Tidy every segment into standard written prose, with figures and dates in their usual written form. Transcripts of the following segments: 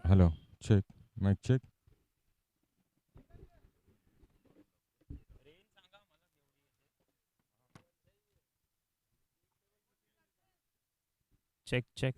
Hello. Check. Mic check. Check, check.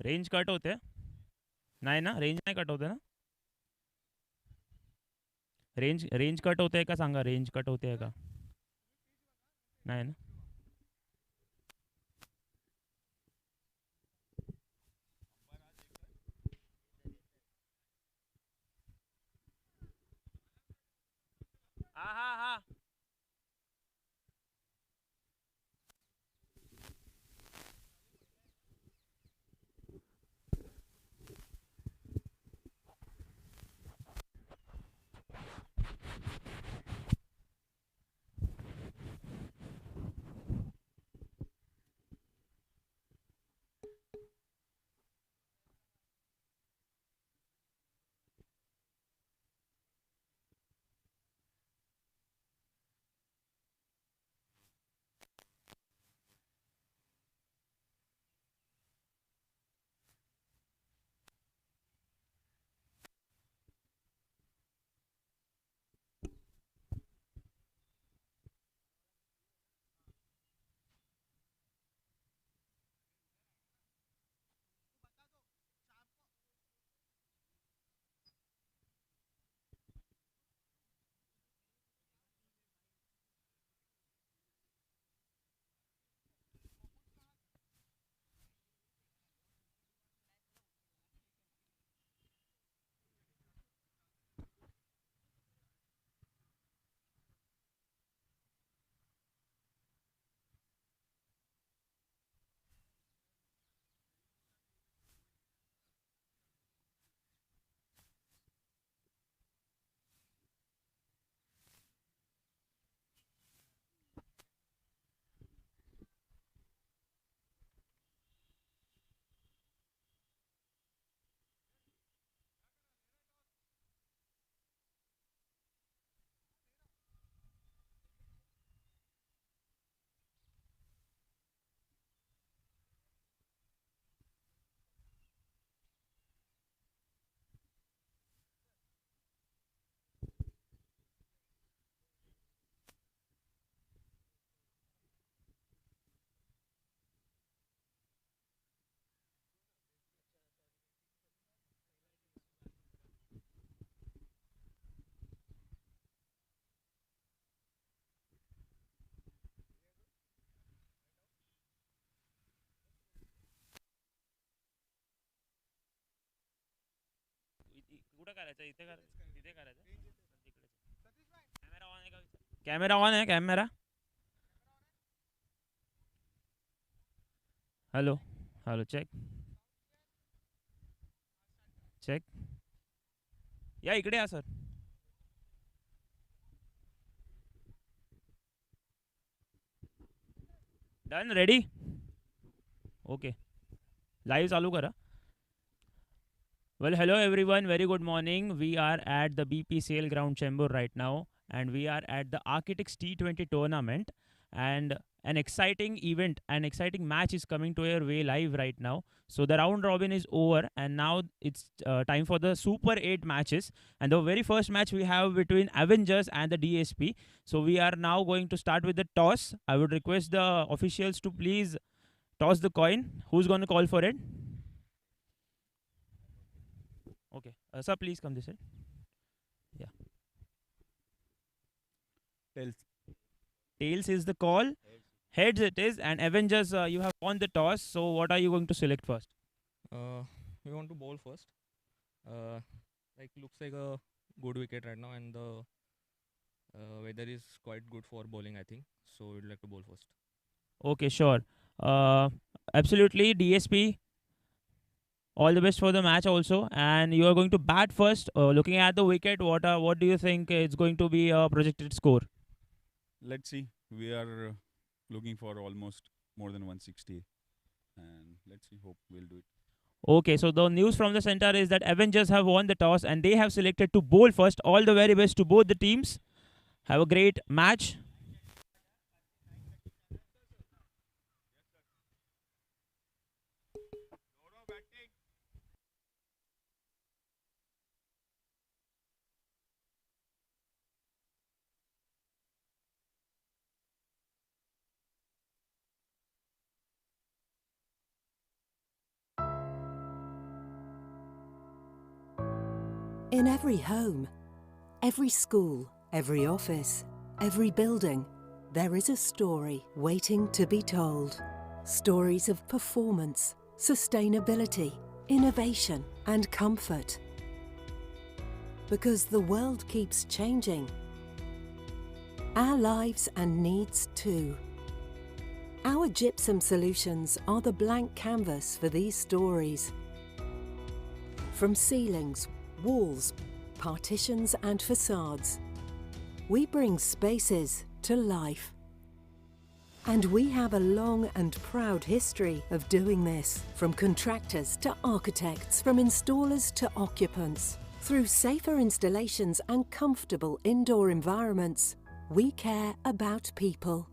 Range cut होते? नाही ना, रेंज नाही कट होते ना? रेंज कट होते का सांगा, रेंज कट होते का? नाही ना? हा हा हा. कुठं करायचं? इथे करायचं, तिथे करायचं, कॅमेरा ऑन आहे का? कॅमेरा ऑन आहे, camera. Hello. Hello, check. Check. या इकडे या sir. Done, ready. Okay, live चालू करा. Well, hello everyone. Very good morning. We are at the BP Sale Ground Chamber right now, and we are at the Architects T20 tournament. And an exciting event, an exciting match is coming to your way live right now. So the round robin is over, and now it's time for the Super 8 matches. And the very first match we have between Avengers and the DSP. So we are now going to start with the toss. I would request the officials to please toss the coin. Who's going to call for it? Okay, sir, please come this way. Yeah. Tails. Tails is the call. Heads it is, and Avengers, you have won the toss. So what are you going to select first? Uh, we want to bowl first. Uh, looks like a good wicket right now, and the weather is quite good for bowling, I think. So we'd like to bowl first. Okay, sure. Uh, Absolutely, DSP. All the best for the match also, and you are going to bat first. Looking at the wicket, what do you think is going to be a projected score? Let's see. We are looking for almost more than 160, and let's see. Hope we'll do it. Okay, so the news from the center is that Avengers have won the toss and they have selected to bowl first. All the very best to both the teams. Have a great match. In every home, every school, every office, every building, there is a story waiting to be told. Stories of performance, sustainability, innovation, and comfort. Because the world keeps changing, our lives and needs too. Our gypsum solutions are the blank canvas for these stories. From ceilings, walls, partitions and facades, we bring spaces to life. And we have a long and proud history of doing this, from contractors to architects, from installers to occupants. Through safer installations and comfortable indoor environments, we care about people.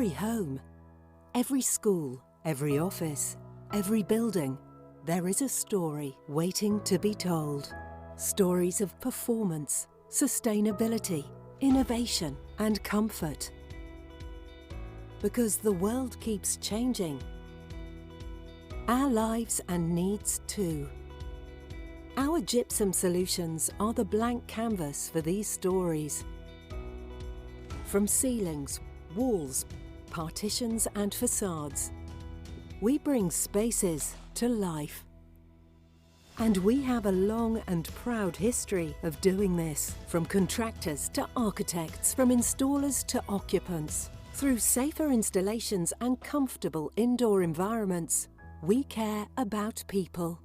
every home, every school, every office, every building, there is a story waiting to be told. Stories of performance, sustainability, innovation, and comfort. Because the world keeps changing, our lives and needs too. Our gypsum solutions are the blank canvas for these stories. From ceilings, walls, partitions and facades, we bring spaces to life. And we have a long and proud history of doing this, from contractors to architects, from installers to occupants. Through safer installations and comfortable indoor environments, we care about people.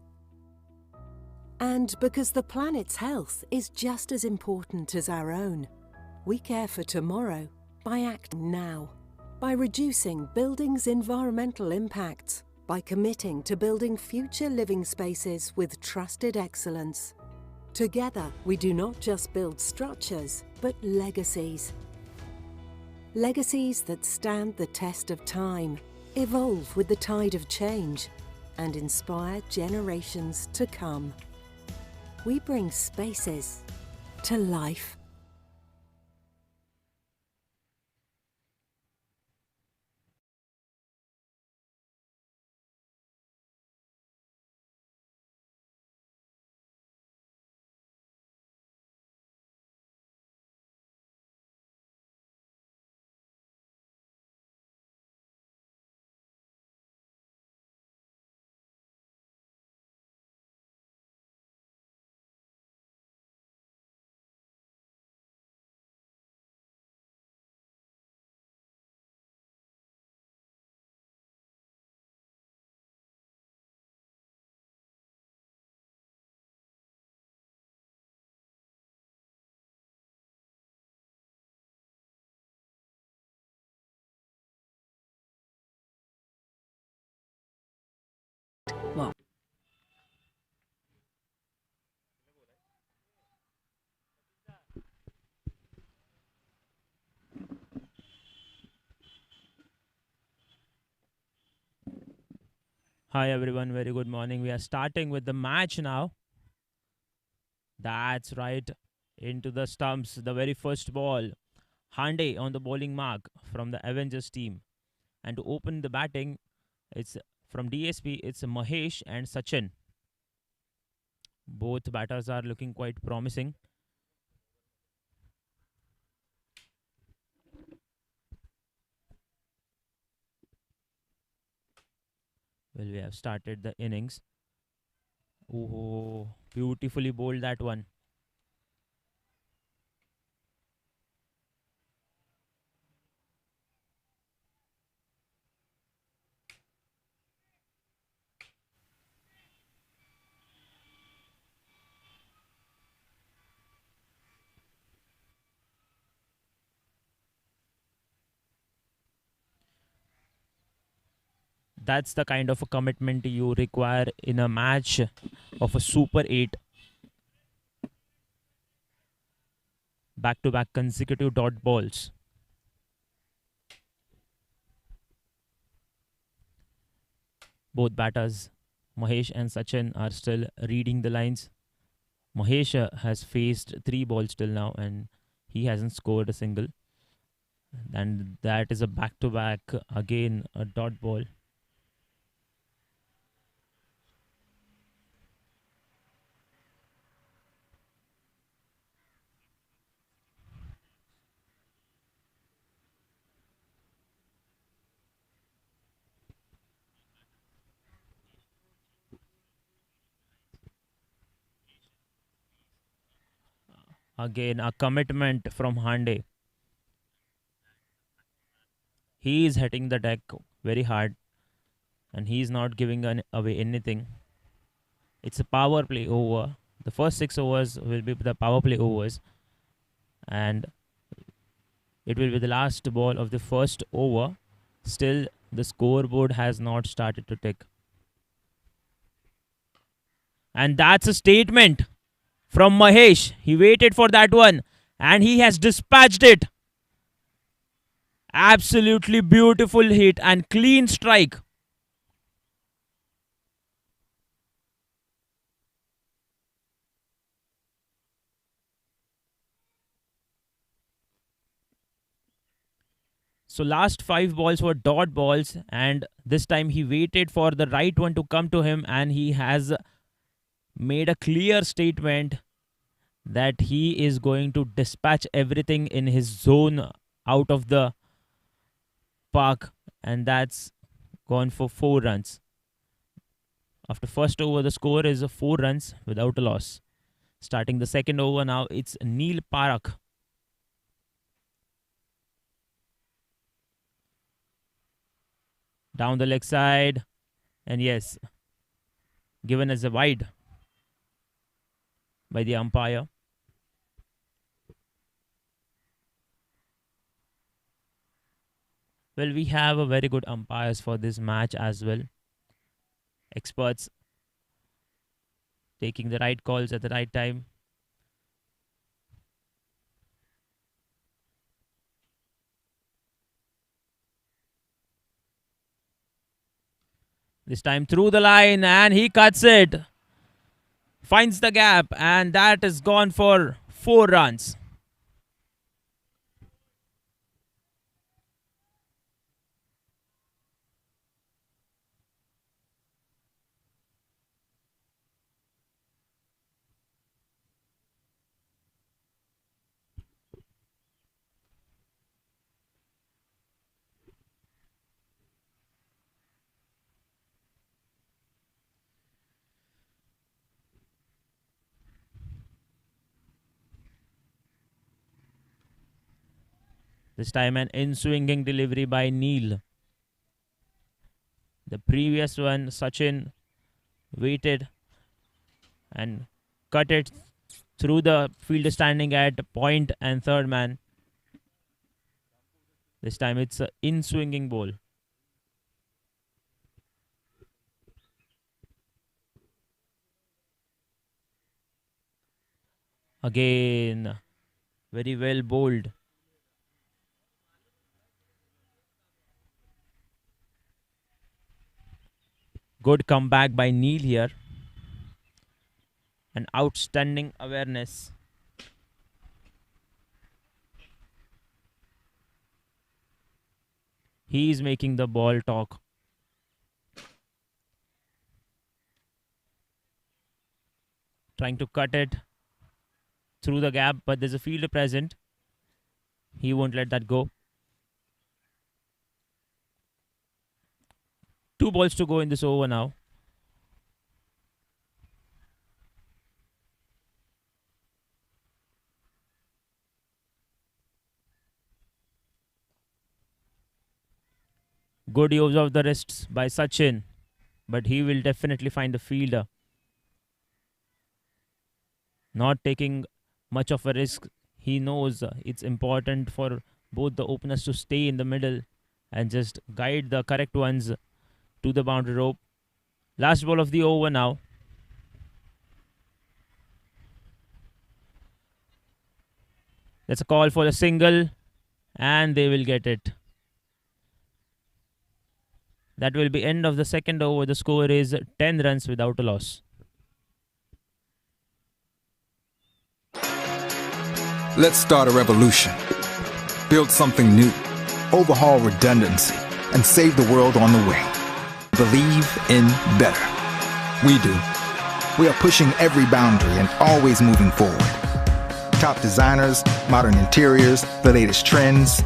And because the planet's health is just as important as our own, we care for tomorrow by acting now, by reducing buildings' environmental impacts, by committing to building future living spaces with trusted excellence. Together, we do not just build structures, but legacies. Legacies that stand the test of time, evolve with the tide of change, and inspire generations to come. We bring spaces to life. Wow. Hi everyone, very good morning. We are starting with the match now. That's right, into the stumps. The very first ball. Hande on the bowling mark from the Avengers team. And to open the batting, it's from DSP, it's Mahesh and Sachin. Both batters are looking quite promising. Well, we have started the innings. Oh, beautifully bowled that one. That's the kind of a commitment you require in a match of a Super 8. Back to back consecutive dot balls. Both batters, Mahesh and Sachin, are still reading the lines. Mahesh has faced 3 balls till now and he hasn't scored a single. And that is a back to back, again, a dot ball. Again, a commitment from Hande. He is hitting the deck very hard and he is not giving away anything. It's a power play over. The first 6 overs will be the power play overs, and it will be the last ball of the first over. Still, the scoreboard has not started to tick. And that's a statement from Mahesh. He waited for that one and he has dispatched it. Absolutely beautiful hit and clean strike. So last 5 balls were dot balls, and this time he waited for the right one to come to him, and he has made a clear statement that he is going to dispatch everything in his zone out of the park, and that's gone for 4 runs. After first over, the score is 4 runs without a loss. Starting the second over now, it's Neil Parak. Down the leg side, and yes, given as a wide by the umpire. Well, we have a very good umpires for this match as well. Experts taking the right calls at the right time. This time through the line, and he cuts it. Finds the gap, and that is gone for 4 runs. This time an in-swinging delivery by Neil. The previous one, Sachin waited and cut it through the fielder standing at point and third man. This time it's an in-swinging ball. Again, very well bowled. Good comeback by Neil here. An outstanding awareness. He is making the ball talk. Trying to cut it through the gap, but there's a fielder present. He won't let that go. 2 balls to go in this over now. Good use of the wrists by Sachin, but he will definitely find the fielder. Not taking much of a risk. He knows it's important for both the openers to stay in the middle and just guide the correct ones to the boundary rope. Last ball of the over now. That's a call for a single, and they will get it. That will be end of the second over. The score is 10 runs without a loss. Let's start a revolution. Build something new. Overhaul redundancy. And save the world on the way. Believe in better. We do. We are pushing every boundary and always moving forward. Top designers, modern interiors, the latest trends.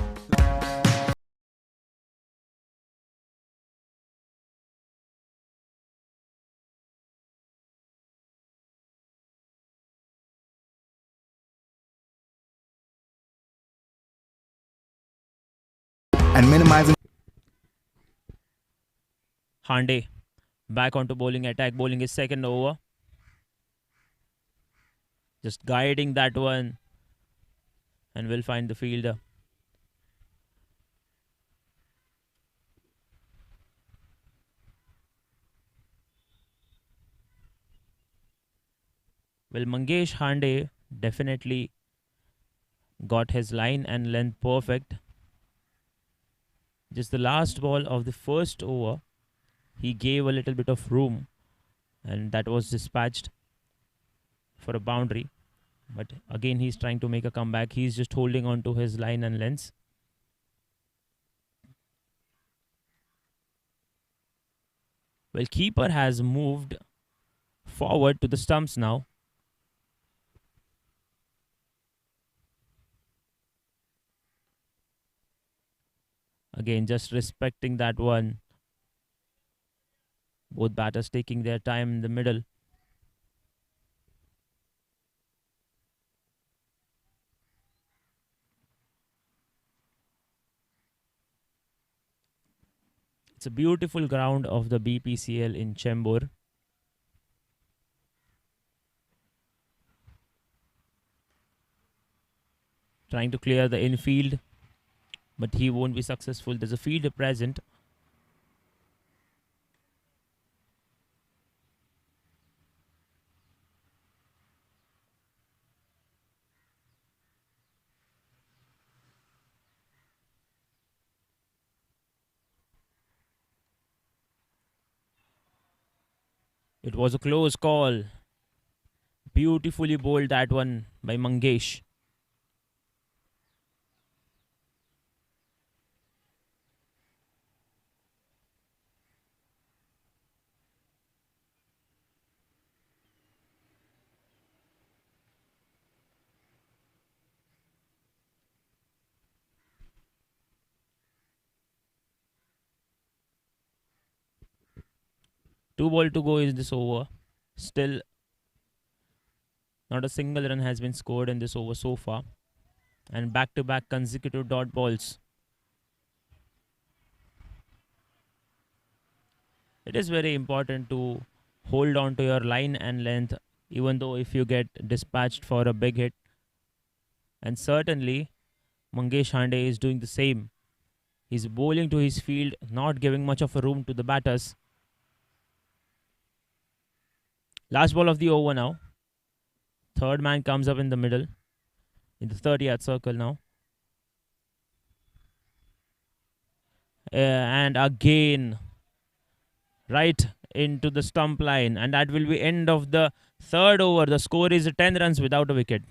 And minimizing. Hande back onto bowling attack. Bowling his second over. Just guiding that one. And will find the fielder. Well, Mangesh Hande definitely got his line and length perfect. Just the last ball of the first over, he gave a little bit of room, and that was dispatched for a boundary. But again, he's trying to make a comeback. He's just holding on to his line and lengths. Well, keeper has moved forward to the stumps now. Again, just respecting that one. Both batters taking their time in the middle. It's a beautiful ground of the BPCL in Chembur. Trying to clear the infield, but he won't be successful. There's a fielder present. It was a close call. Beautifully bowled that one by Mangesh. Two ball to go in this over. Still, not a single run has been scored in this over so far. And back-to-back consecutive dot balls. It is very important to hold on to your line and length, even though if you get dispatched for a big hit. And certainly, Mangesh Hande is doing the same. He's bowling to his field, not giving much of a room to the batters. Last ball of the over now. Third man comes up in the middle, in the 30-yard circle now. And again, right into the stump line. And that will be end of the third over. The score is 10 runs without a wicket.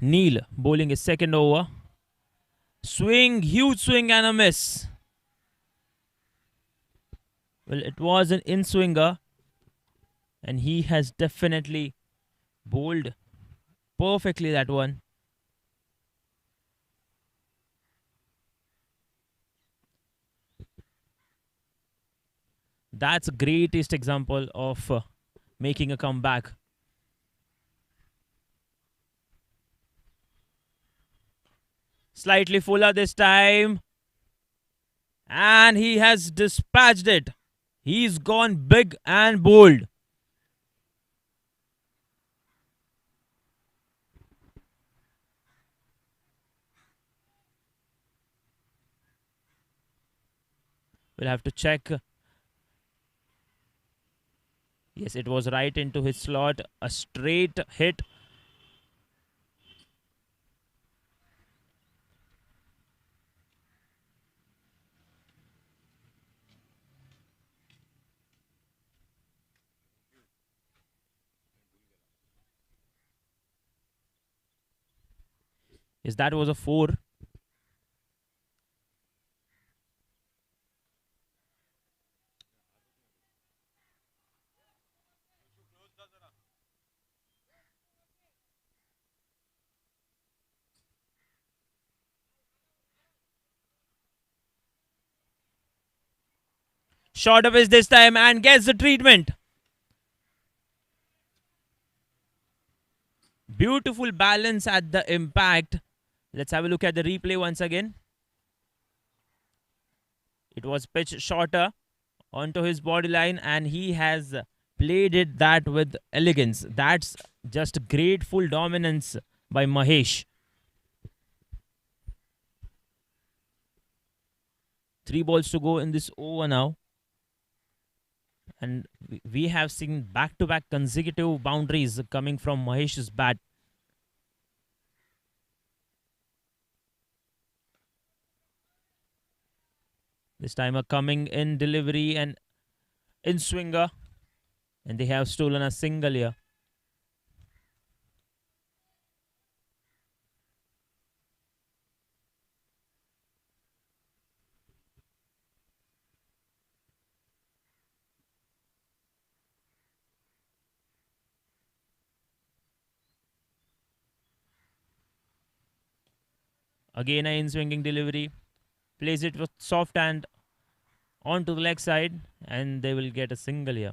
Neil bowling his second over. Swing, huge swing and a miss. Well, it was an in-swinger. And he has definitely bowled perfectly that one. That's a greatest example of making a comeback. Slightly fuller this time. And he has dispatched it. He's gone big and bold. We'll have to check. Yes, it was right into his slot. A straight hit. Yes, that was a 4. Shorter pitch this time and gets the treatment. Beautiful balance at the impact. Let's have a look at the replay once again. It was pitched shorter onto his body line and he has played it that with elegance. That's just grateful dominance by Mahesh. 3 balls to go in this over now. And we have seen back-to-back consecutive boundaries coming from Mahesh's bat. This time a coming in delivery and in swinger. And they have stolen a single here. Again a in-swinging delivery. Plays it with soft hand onto the leg side. And they will get a single here.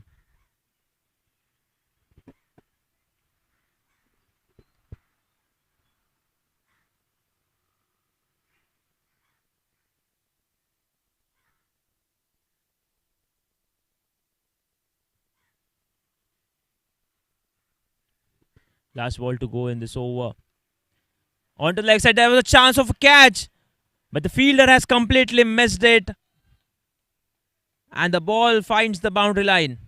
Last ball to go in this over. Onto the leg side, there was a chance of a catch. But the fielder has completely missed it. And the ball finds the boundary line.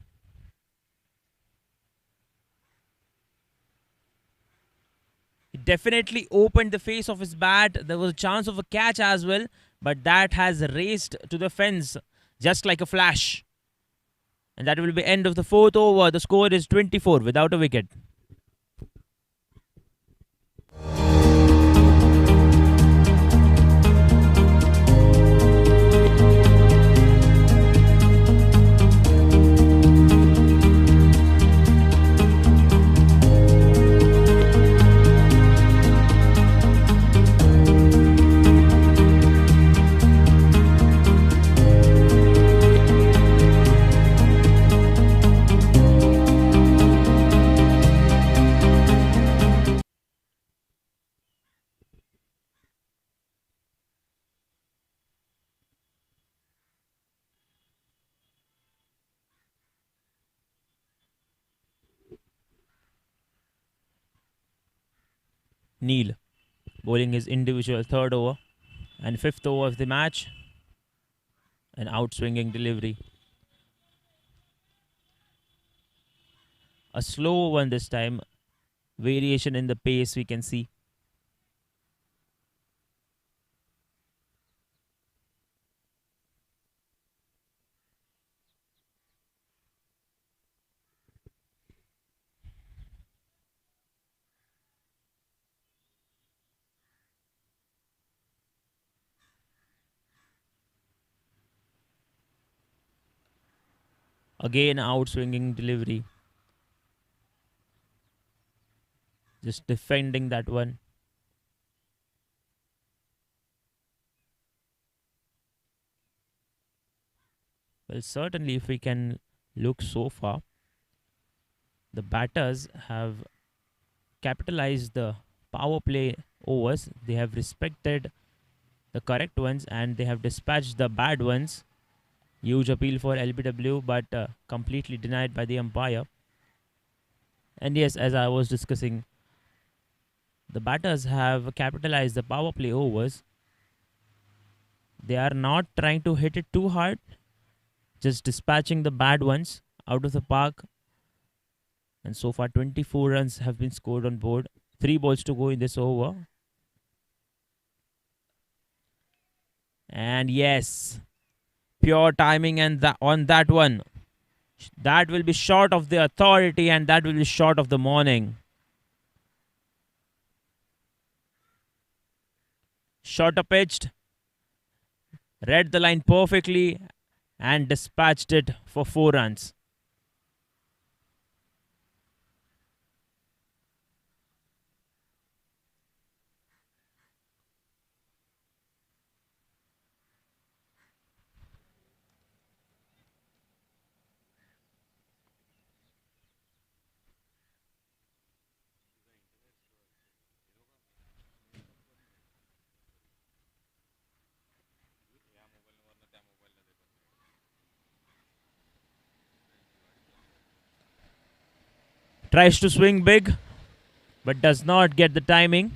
He definitely opened the face of his bat. There was a chance of a catch as well. But that has raced to the fence just like a flash. And that will be end of the fourth over. The score is 24 without a wicket. Neil bowling his individual third over and fifth over of the match. An outswinging delivery. A slow one this time. Variation in the pace we can see. Again, outswinging delivery. Just defending that one. Well, certainly if we can look so far, the batters have capitalized the power play overs. They have respected the correct ones and they have dispatched the bad ones. Huge appeal for LBW, but completely denied by the umpire. And yes, as I was discussing, the batters have capitalized the power play overs. They are not trying to hit it too hard, just dispatching the bad ones out of the park. And so far, 24 runs have been scored on board. 3 balls to go in this over. And yes, pure timing and on that one. That will be short of the authority and that will be short of the morning. Shorter pitched. Read the line perfectly and dispatched it for 4 runs. Tries to swing big, but does not get the timing.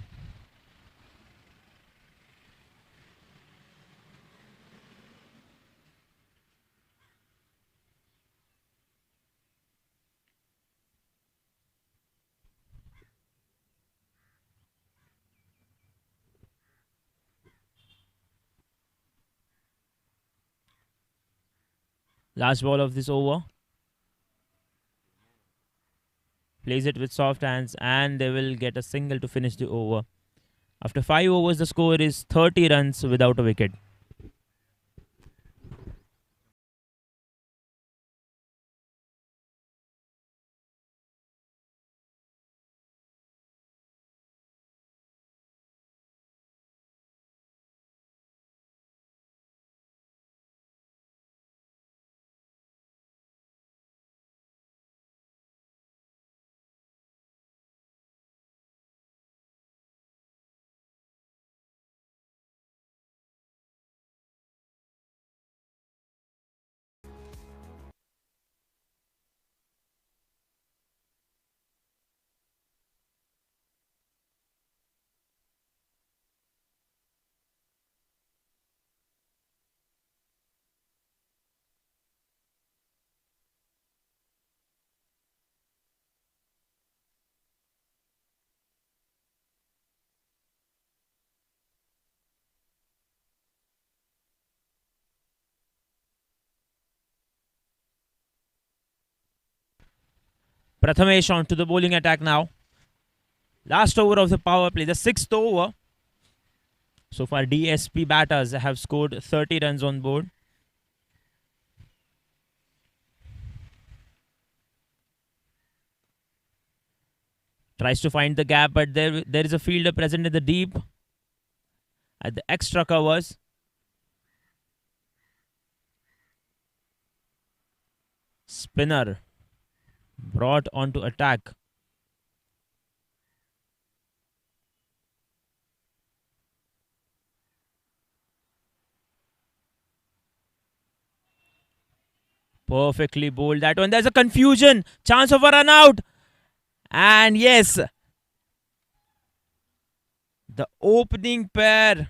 Last ball of this over. Plays it with soft hands, and they will get a single to finish the over. After 5 overs, the score is 30 runs without a wicket. Prathamesh on to the bowling attack now. Last over of the power play, the 6th over. So far, DSP batters have scored 30 runs on board. Tries to find the gap, but there is a fielder present in the deep at the extra covers. Spinner brought onto attack. Perfectly bowled that one. There's a confusion. Chance of a run out. And yes, the opening pair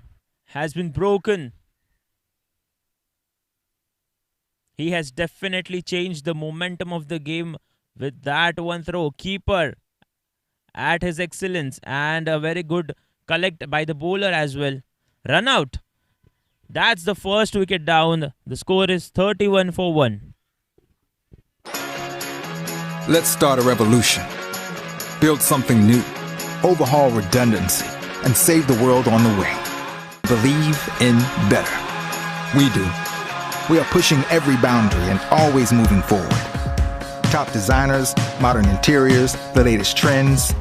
has been broken. He has definitely changed the momentum of the game with that one throw. Keeper at his excellence, and a very good collect by the bowler as well. Run out. That's the first wicket down. The score is 31 for 1. Let's start a revolution. Build something new. Overhaul redundancy and save the world on the way. Believe in better. We do. We are pushing every boundary and always moving forward. Top designers, modern interiors, the latest trends.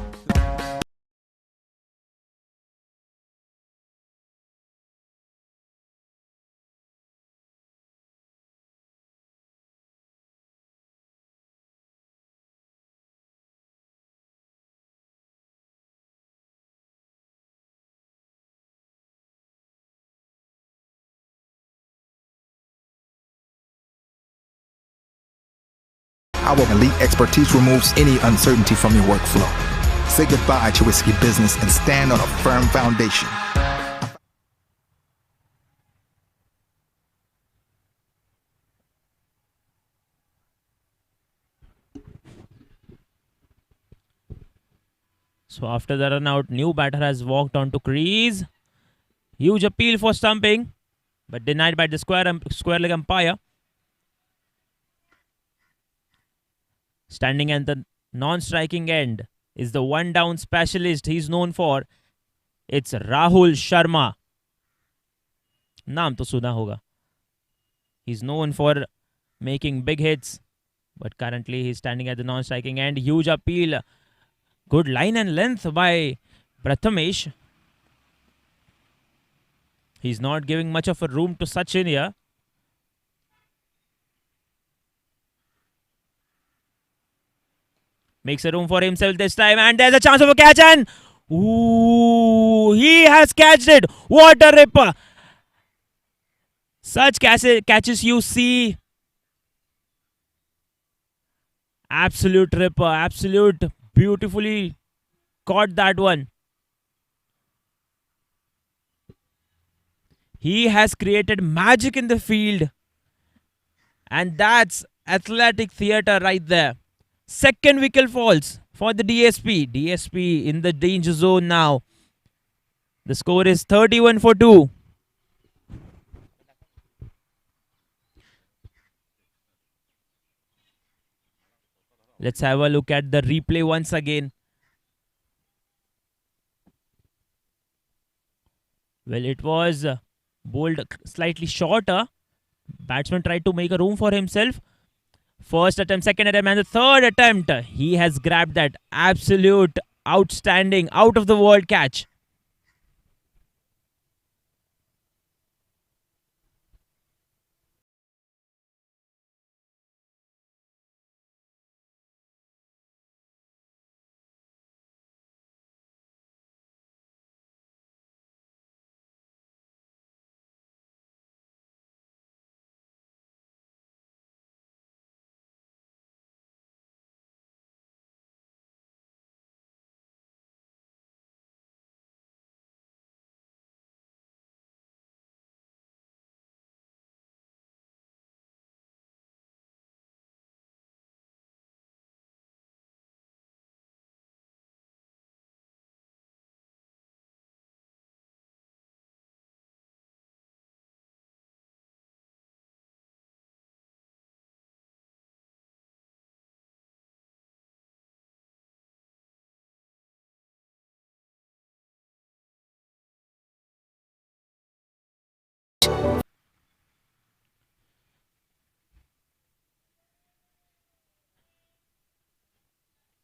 Our elite expertise removes any uncertainty from your workflow. Say goodbye to risky business and stand on a firm foundation. So after the run out, new batter has walked onto crease. Huge appeal for stumping, but denied by the square leg umpire. Standing at the non-striking end is the one-down specialist he's known for. It's Rahul Sharma. नाम तो सुना होगा. He's known for making big hits, but currently he's standing at the non-striking end. Huge appeal. Good line and length by Prathamesh. He's not giving much of a room to Sachin here. Makes a room for himself this time, and there's a chance of a catch, and ooh, he has catched it. What a ripper. Such catches you see Absolute ripper. Absolute beautifully caught that one. He has created magic in the field. And that's athletic theater right there. Second wicket falls for the DSP. DSP in the danger zone now. The score is 31 for 2. Let's have a look at the replay once again. Well, it was bowled slightly shorter. Batsman tried to make a room for himself. First attempt, second attempt, and the third attempt. He has grabbed that absolute outstanding, out of the world catch.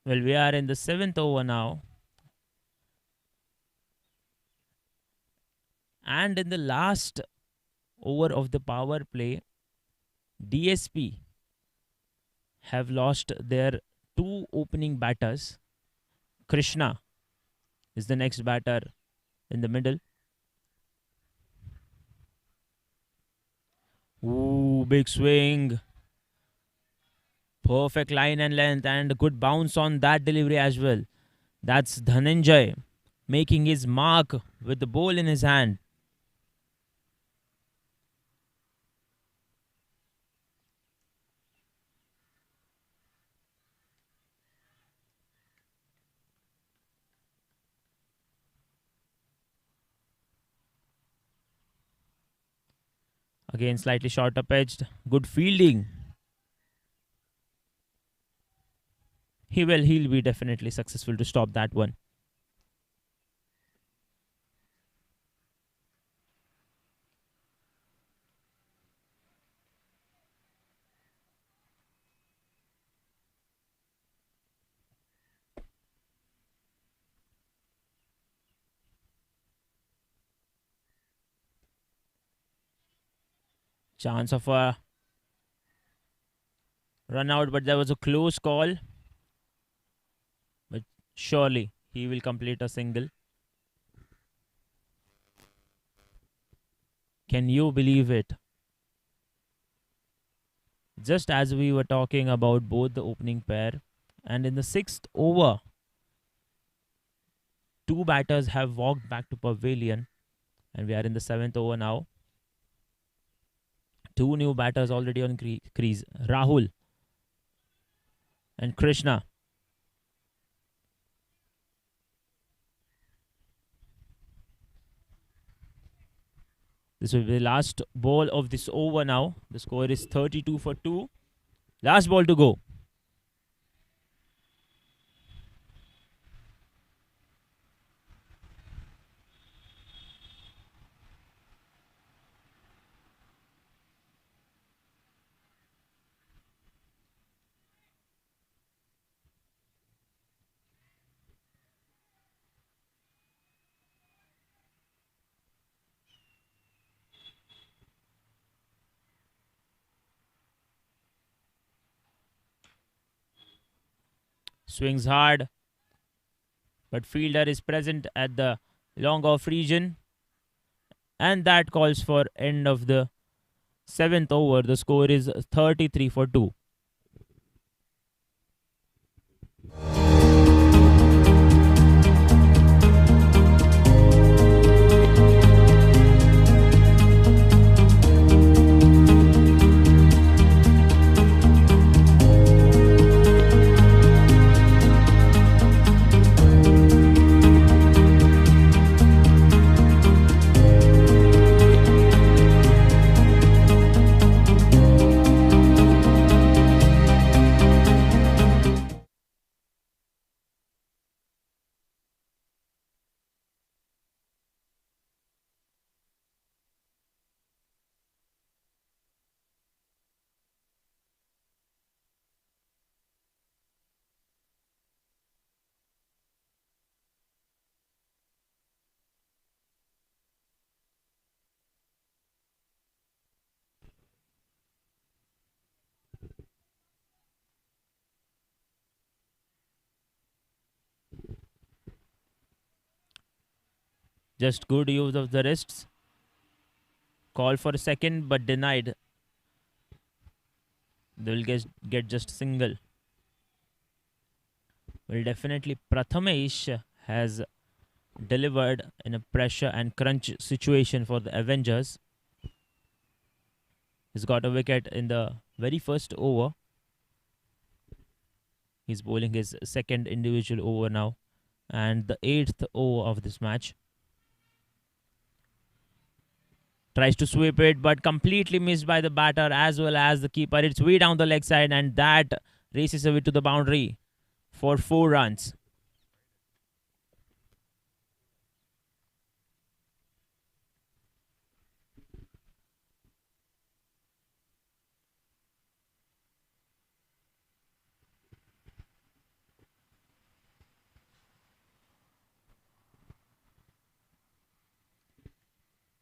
Well, we are in the 7th over now. And in the last over of the power play, DSP have lost their two opening batters. Krishna is the next batter in the middle. Ooh, big swing. Perfect line and length and good bounce on that delivery as well. That's Dhananjay making his mark with the ball in his hand. Again, slightly shorter pitched. Good fielding. He'll be definitely successful to stop that one. Chance of a run out, but there was a close call. But surely he will complete a single. Can you believe it? Just as we were talking about both the opening pair, and in the 6th over, two batters have walked back to pavilion, and we are in the 7th over now. Two new batters already on crease, Rahul and Krishna. This will be the last ball of this over now. The score is 32 for 2. Last ball to go. Swings hard, but fielder is present at the long off region, and that calls for end of the 7th over. The score is 33 for 2. Just good use of the wrists. Call for a second but denied. They will get just single. Well, definitely Prathamesh has delivered in a pressure and crunch situation for the Avengers. He's got a wicket in the very first over. He's bowling his second individual over now and the 8th over of this match. Tries to sweep it but completely missed by the batter as well as the keeper. It's way down the leg side and that races away to the boundary for 4 runs.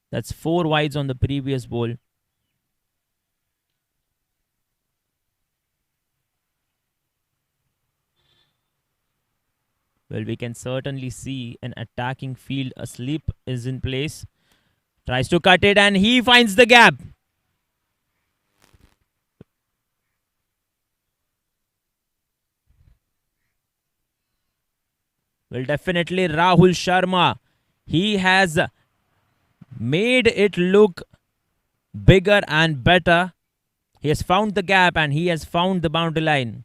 That's 4 wides on the previous ball. Well, we can certainly see an attacking field asleep is in place. Tries to cut it and he finds the gap. Well, definitely Rahul Sharma. He has made it look bigger and better. He has found the gap and he has found the boundary line.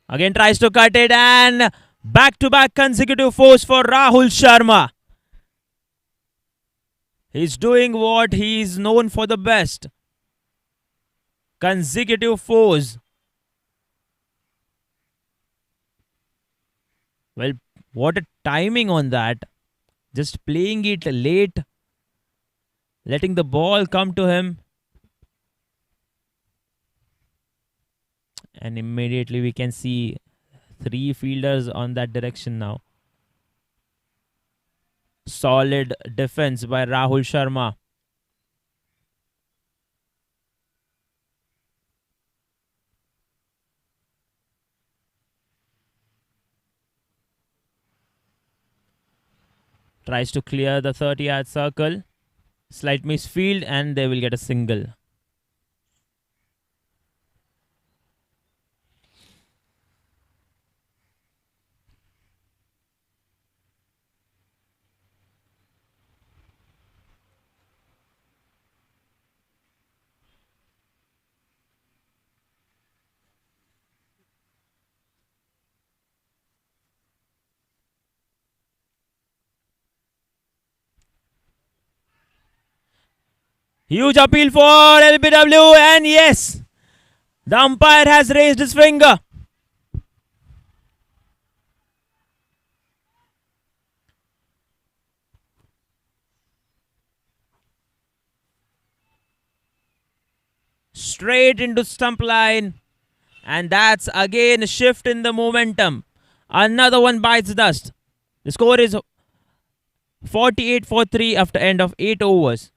Again tries to cut it and back-to-back consecutive fours for Rahul Sharma. He's doing what he is known for the best. Consecutive fours. Well, what a timing on that. Just playing it late. Letting the ball come to him. And immediately we can see 3 fielders on that direction now. Solid defense by Rahul Sharma. Tries to clear the 30-yard circle. Slight misfield and they will get a single. Huge appeal for LBW and yes, the umpire has raised his finger. Straight into stump line and that's again a shift in the momentum. Another one bites dust. The score is 48 for 3 after end of 8 overs.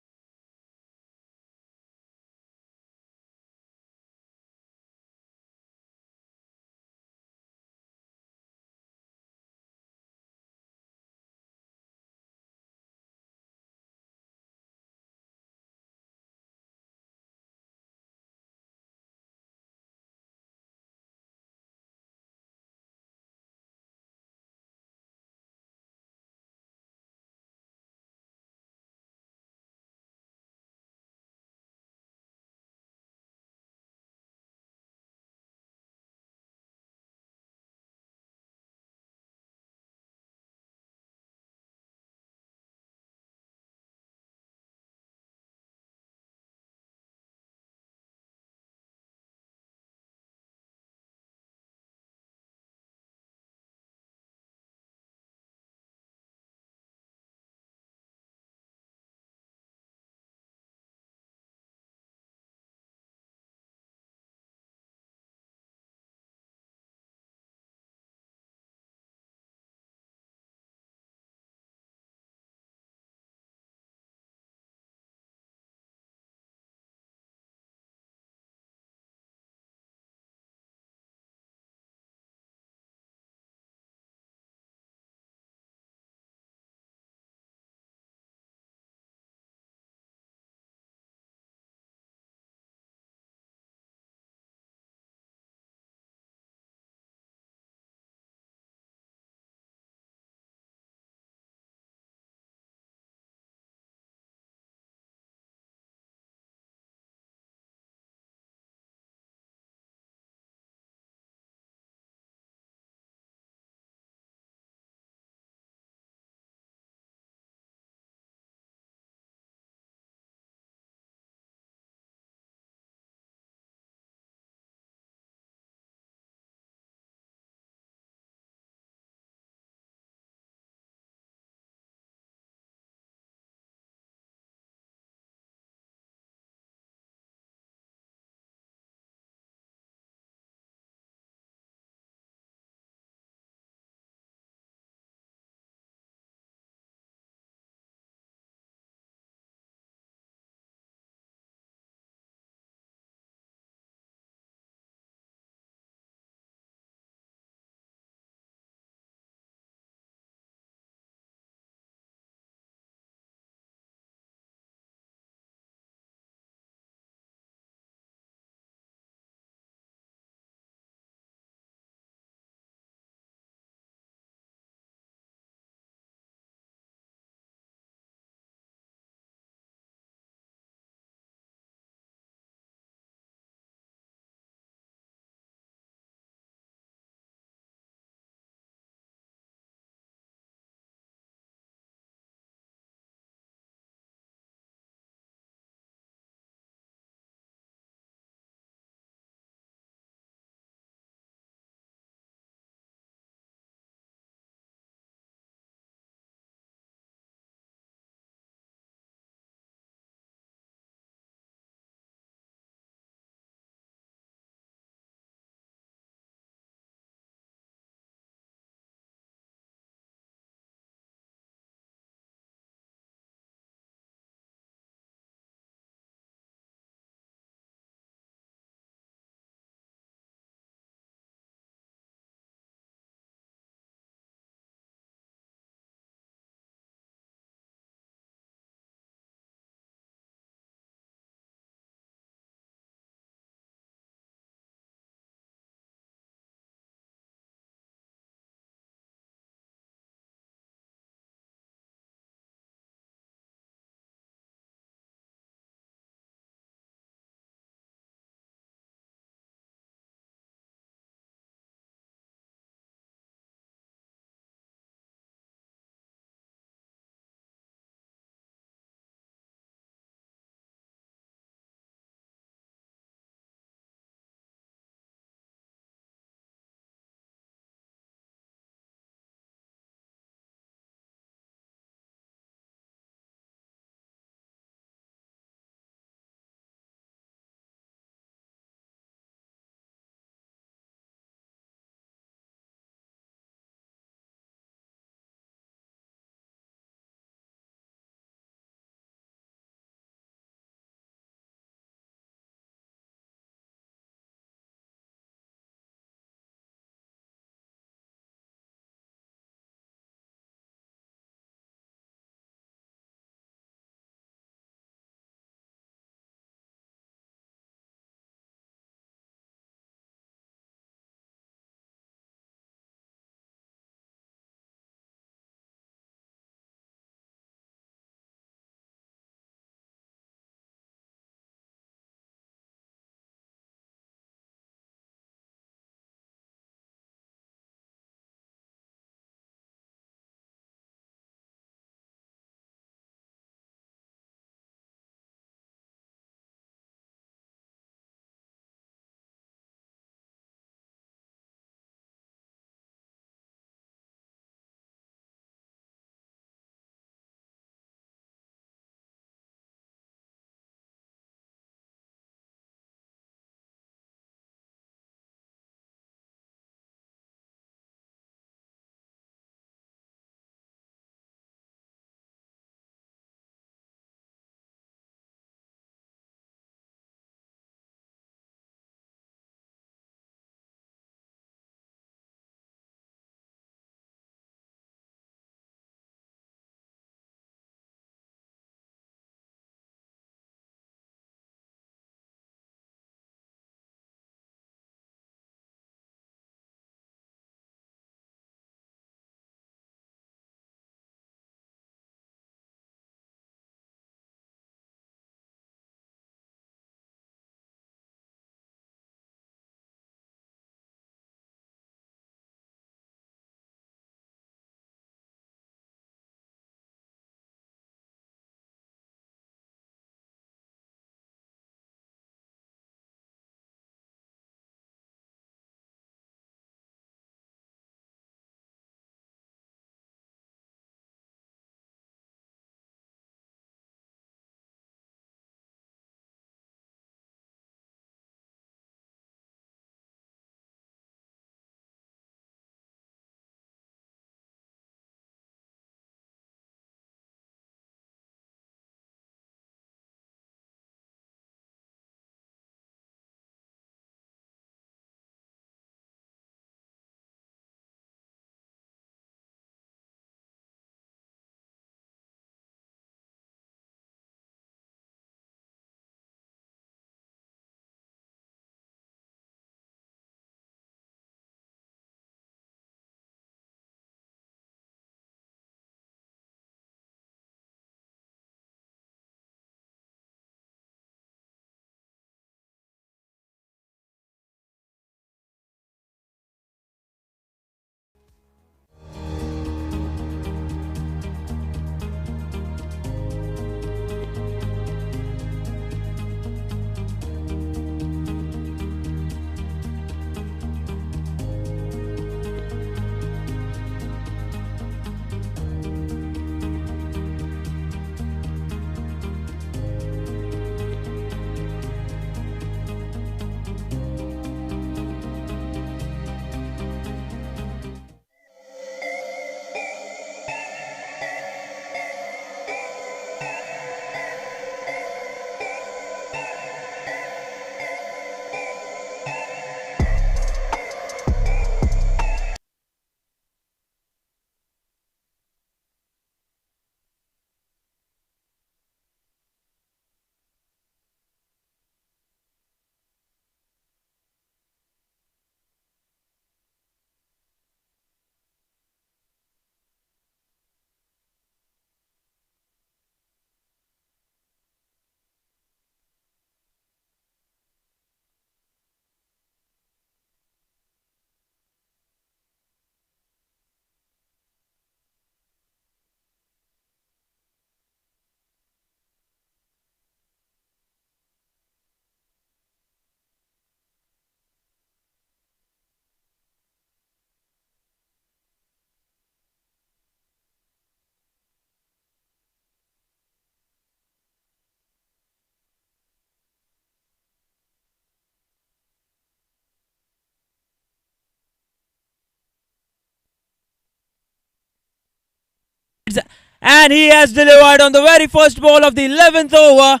And he has delivered on the very first ball of the 11th over.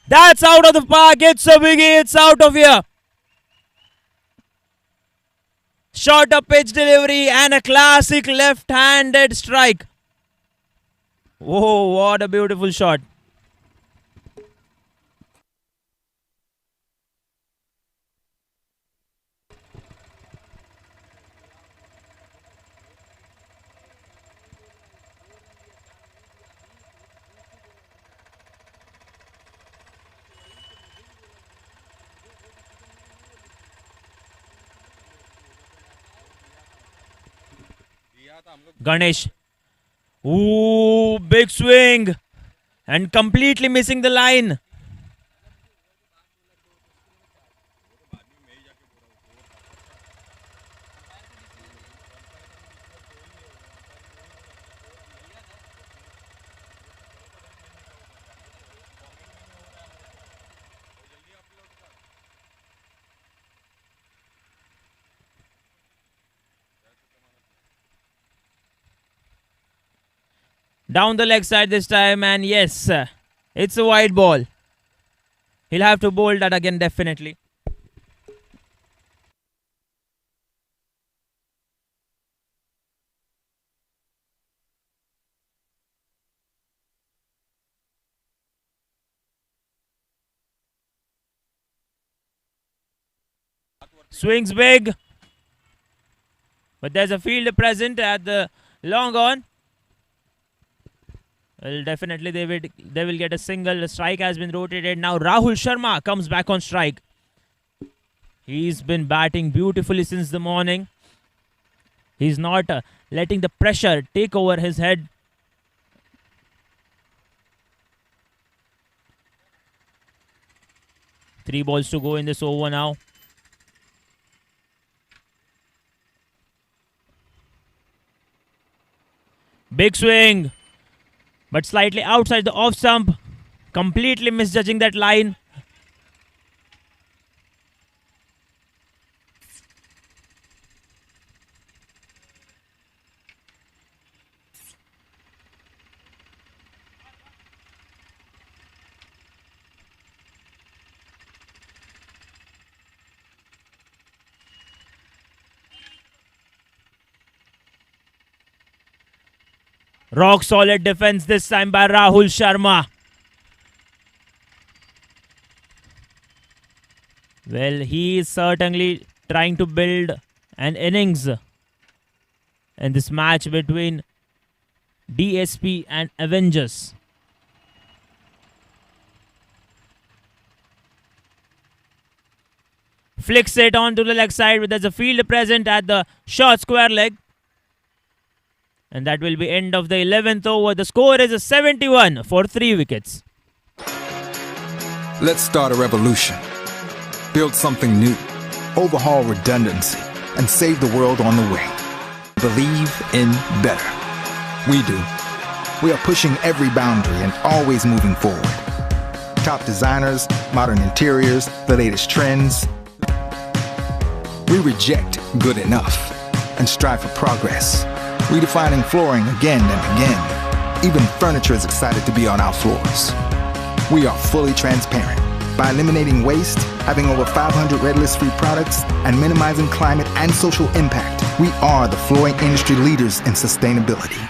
That's out of the park. It's a biggie. It's out of here. Shorter pitch delivery and a classic left-handed strike. Whoa, what a beautiful shot. Ganesh. Ooh, big swing. And completely missing the line. Down the leg side this time, and yes, it's a wide ball. He'll have to bowl that again, definitely. Swings big. But there's a fielder present at the long on. Well, definitely they will get a single. The strike has been rotated. Now Rahul Sharma comes back on strike. He's been batting beautifully since the morning. He's not letting the pressure take over his head. Three balls to go in this over now. Big swing. But slightly outside the off stump. Completely misjudging that line. Rock solid defense this time by Rahul Sharma. Well, he is certainly trying to build an innings in this match between DSP and Avengers. Flicks it onto the leg side. There's a fielder present at the short square leg. And that will be end of the 11th over. The score is a 71 for 3 wickets. Let's start a revolution. Build something new. Overhaul redundancy. And save the world on the way. Believe in better. We do. We are pushing every boundary and always moving forward. Top designers, modern interiors, the latest trends. We reject good enough and strive for progress. Redefining flooring again and again. Even furniture is excited to be on our floors. We are fully transparent. By eliminating waste, having over 500 Red List free products, and minimizing climate and social impact, we are the flooring industry leaders in sustainability.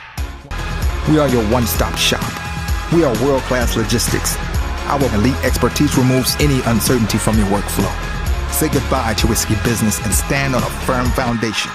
We are your one-stop shop. We are world-class logistics. Our elite expertise removes any uncertainty from your workflow. Say goodbye to risky business and stand on a firm foundation.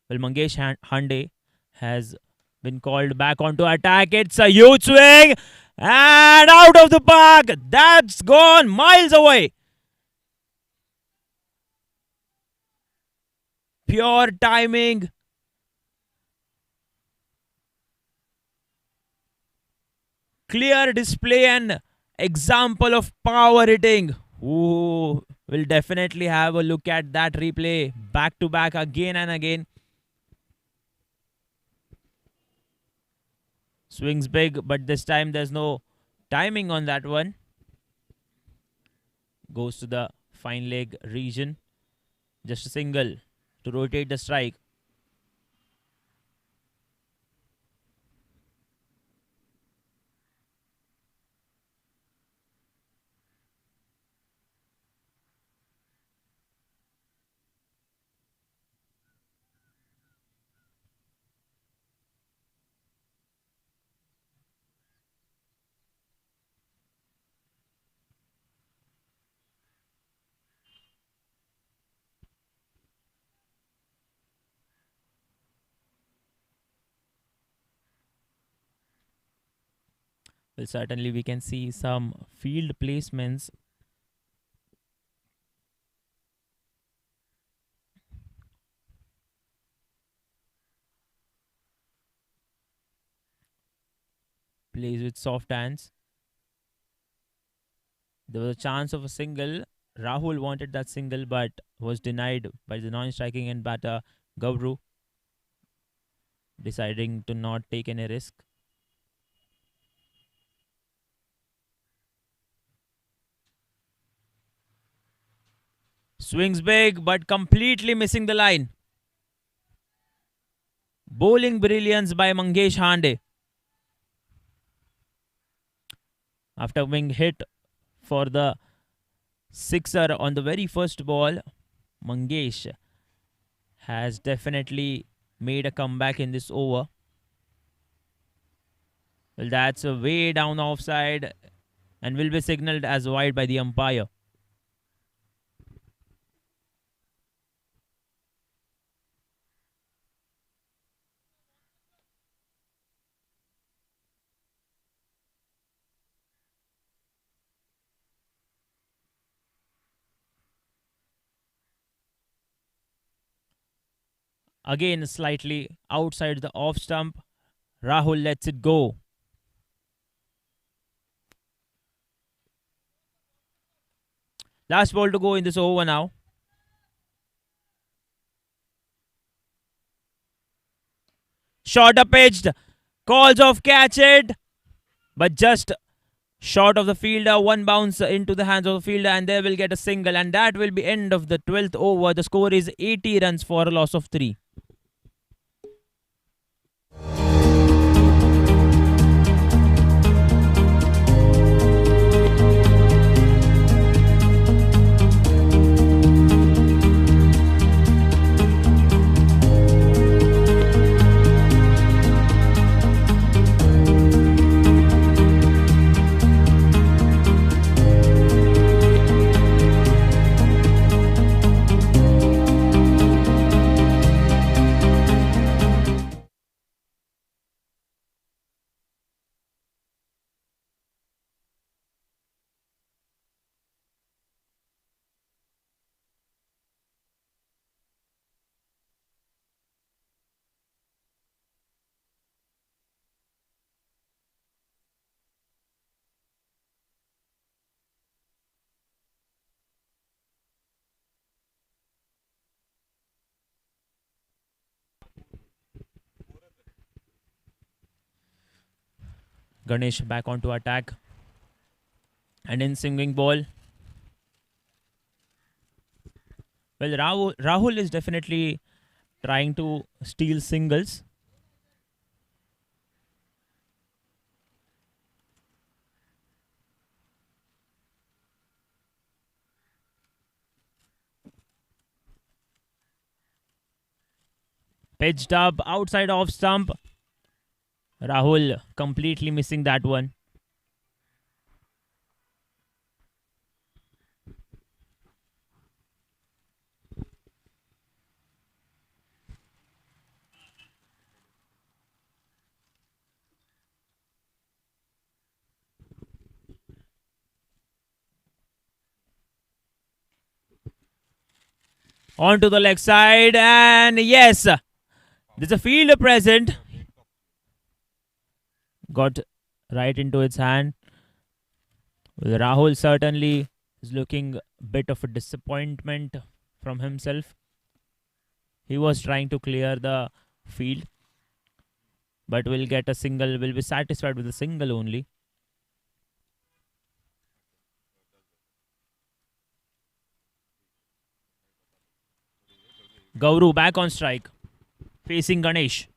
Well, Mangesh Hande has been called back onto attack. It's a huge swing and out of the park. That's gone miles away. Pure timing. Clear display and example of power hitting. Ooh, we'll definitely have a look at that replay back to back again and again. Swings big, but this time there's no timing on that one. Goes to the fine leg region. Just a single to rotate the strike. Well, certainly we can see some field placements. Plays with soft hands. There was a chance of a single. Rahul wanted that single but was denied by the non-striking end batter Gavru, deciding to not take any risk. Swings big but completely missing the line. Bowling brilliance by Mangesh Hande. After being hit for the sixer on the very first ball, Mangesh has definitely made a comeback in this over. Well, that's a way down offside and will be signalled as wide by the umpire. Again, slightly outside the off stump. Rahul lets it go. Last ball to go in this over now. Shorter pitched. Calls off, catch it. But just short of the fielder. One bounce into the hands of the fielder and they will get a single. And that will be end of the 12th over. The score is 80 runs for a loss of 3. Ganesh back onto attack. And in swinging ball. Well, Rahul is definitely trying to steal singles. Pitched up outside off stump. Rahul completely missing that one. Onto the leg side, and yes, there's a fielder present. Got right into its hand. Well, Rahul certainly is looking a bit of a disappointment from himself. He was trying to clear the field. but we'll get a single. We'll be satisfied with a single only. Gauru back on strike, facing Ganesh.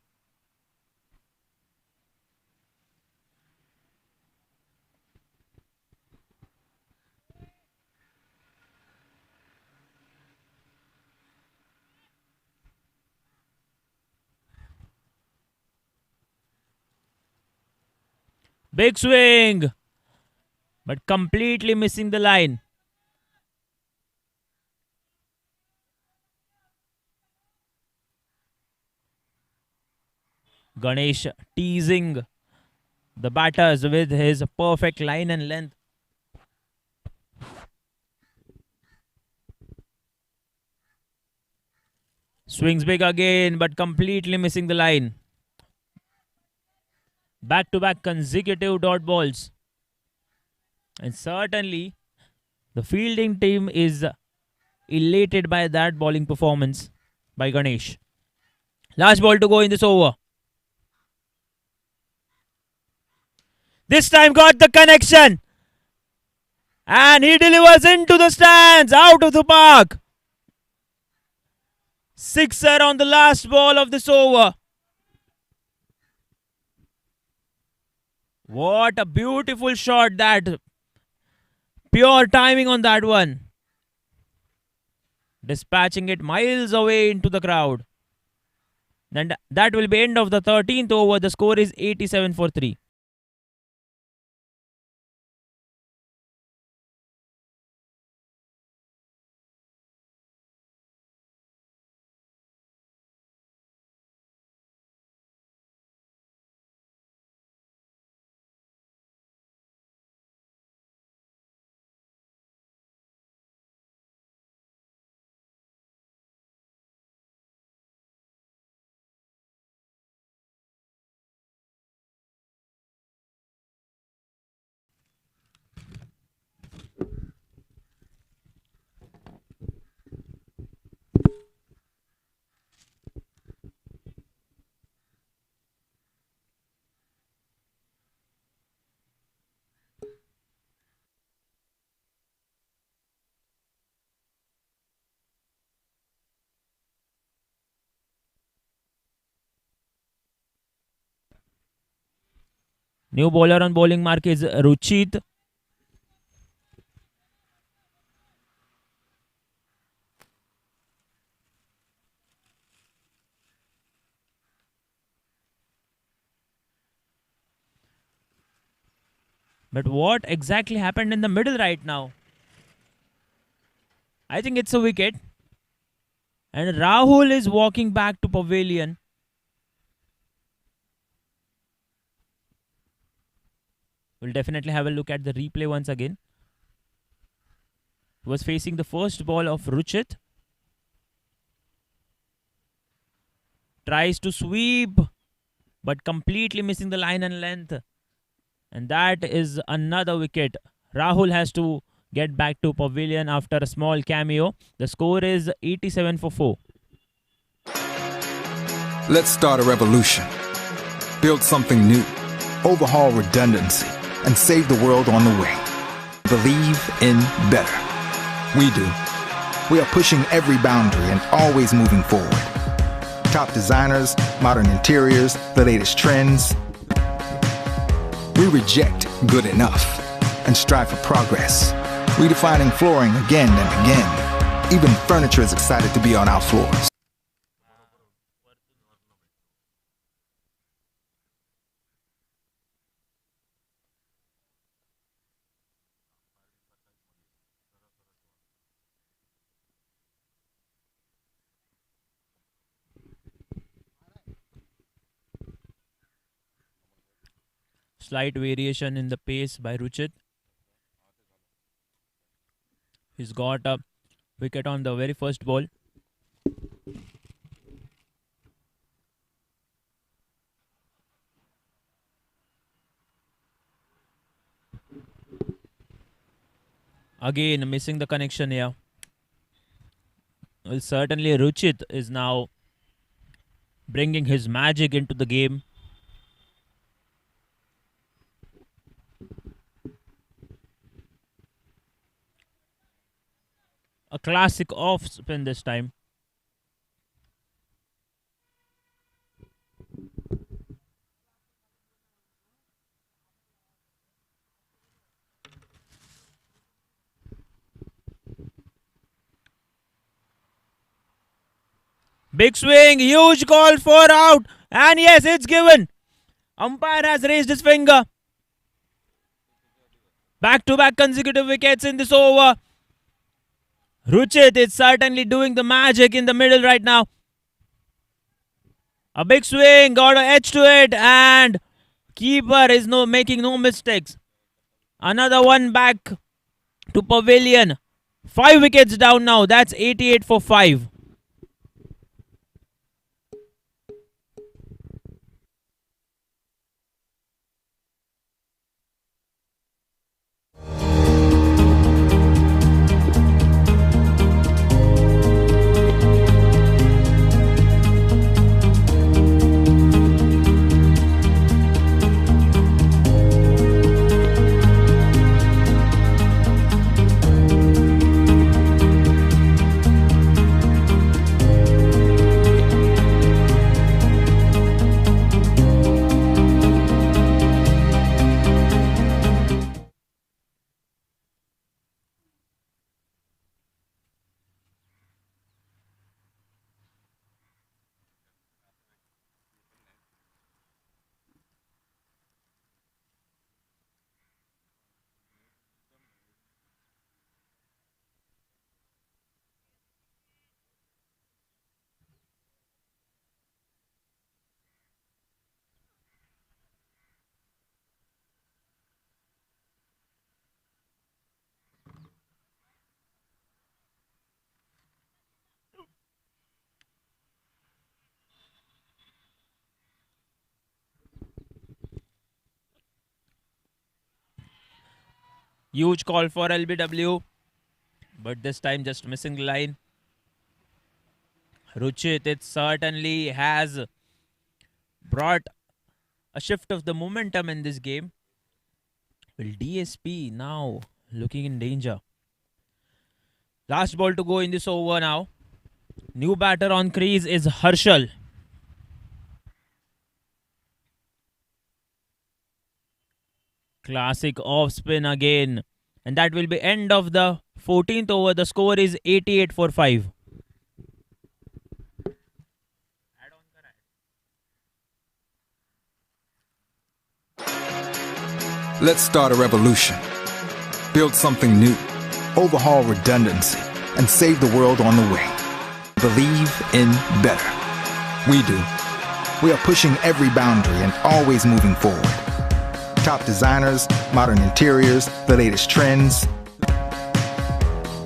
Big swing, but completely missing the line. Ganesh teasing the batters with his perfect line and length. Swings big again, but completely missing the line. Back-to-back consecutive dot balls. And certainly, the fielding team is elated by that bowling performance by Ganesh. Last ball to go in this over. This time got the connection. And he delivers into the stands, out of the park. Sixer on the last ball of this over. What a beautiful shot that. Pure timing on that one. Dispatching it miles away into the crowd. Then that will be end of the 13th over. The score is 87 for 3. New bowler on bowling mark is Ruchit. But what exactly happened in the middle right now? I think it's a wicket. And Rahul is walking back to pavilion. We'll definitely have a look at the replay once again. He was facing the first ball of Ruchit. Tries to sweep, but completely missing the line and length. And that is another wicket. Rahul has to get back to pavilion after a small cameo. The score is 87 for 4. Let's start a revolution. Build something new. Overhaul redundancy. And save the world on the way. Believe in better. We do. We are pushing every boundary and always moving forward. Top designers, modern interiors, the latest trends. We reject good enough and strive for progress. Redefining flooring again and again. Even furniture is excited to be on our floors. Slight variation in the pace by Ruchit. He's got a wicket on the very first ball. Again, missing the connection here. Well, certainly Ruchit is now bringing his magic into the game. A classic off spin this time. Big swing, huge call for out. And yes, it's given. Umpire has raised his finger. Back to back consecutive wickets in this over. Ruchit is certainly doing the magic in the middle right now. A big swing, got an edge to it, and keeper is making no mistakes. Another one back to pavilion. 5 wickets down now. That's 88 for 5. Huge call for LBW, but this time just missing the line. Ruchit, it certainly has brought a shift of the momentum in this game. Will DSP now looking in danger? Last ball to go in this over now. New batter on crease is Harshal. Classic off spin again. And that will be end of the 14th over. The score is 88 for 5. Let's start a revolution. Build something new. Overhaul redundancy. And save the world on the way. Believe in better. We do. We are pushing every boundary and always moving forward. Top designers, modern interiors, the latest trends.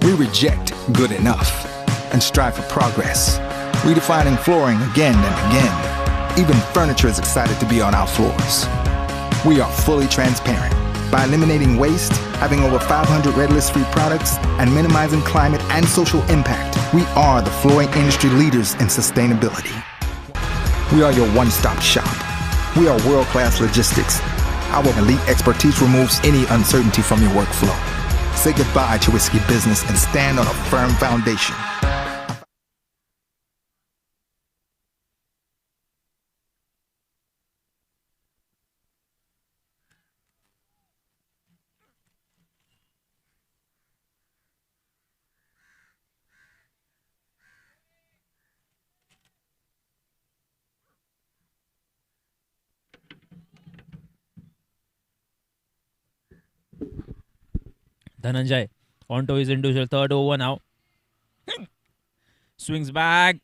We reject good enough and strive for progress. Redefining flooring again and again. Even furniture is excited to be on our floors. We are fully transparent. By eliminating waste, having over 500 red list-free products, and minimizing climate and social impact, we are the flooring industry leaders in sustainability. We are your one-stop shop. We are world-class logistics. Our elite expertise removes any uncertainty from your workflow. Say goodbye to risky business and stand on a firm foundation. Dhananjay onto his individual third over now. Swings back.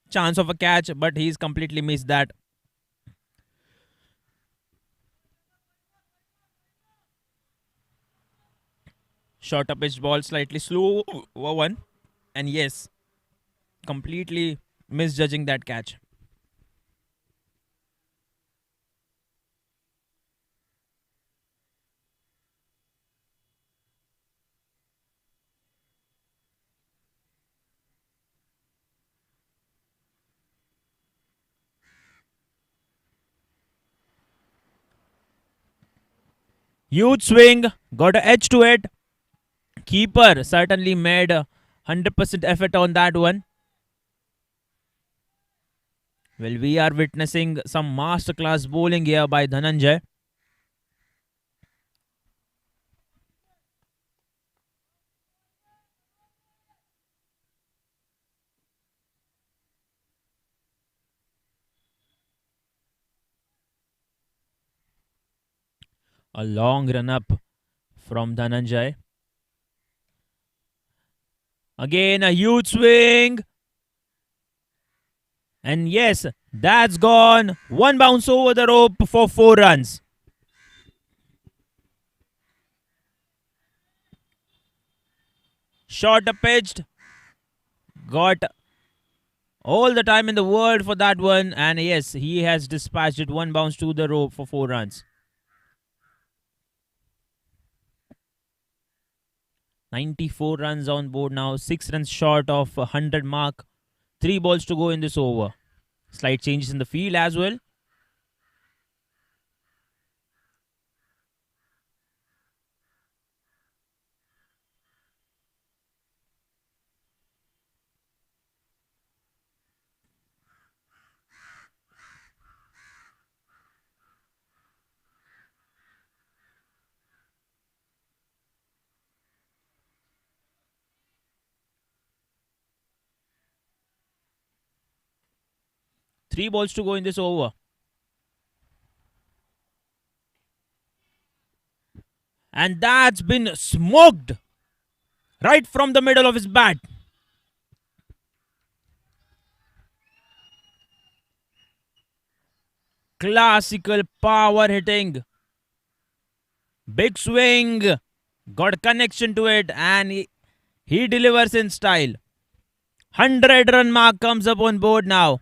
Chance of a catch, but he's completely missed that. Short up pitch ball, slightly slow over one. And yes, completely misjudging that catch. Huge swing, got an edge to it. Keeper certainly made 100% effort on that one. Well, we are witnessing some masterclass bowling here by Dhananjay. A long run up from Dhananjay. Again, a huge swing. And yes, that's gone. One bounce over the rope for 4 runs. Short pitched. Got all the time in the world for that one. And yes, he has dispatched it 1 bounce to the rope for 4 runs. 94 runs on board now. 6 runs short of 100 mark. 3 balls to go in this over. Slight changes in the field as well. Three balls to go in this over. And that's been smoked right from the middle of his bat. Classical power hitting. Big swing. Got connection to it and he delivers in style. 100 run mark comes up on board now.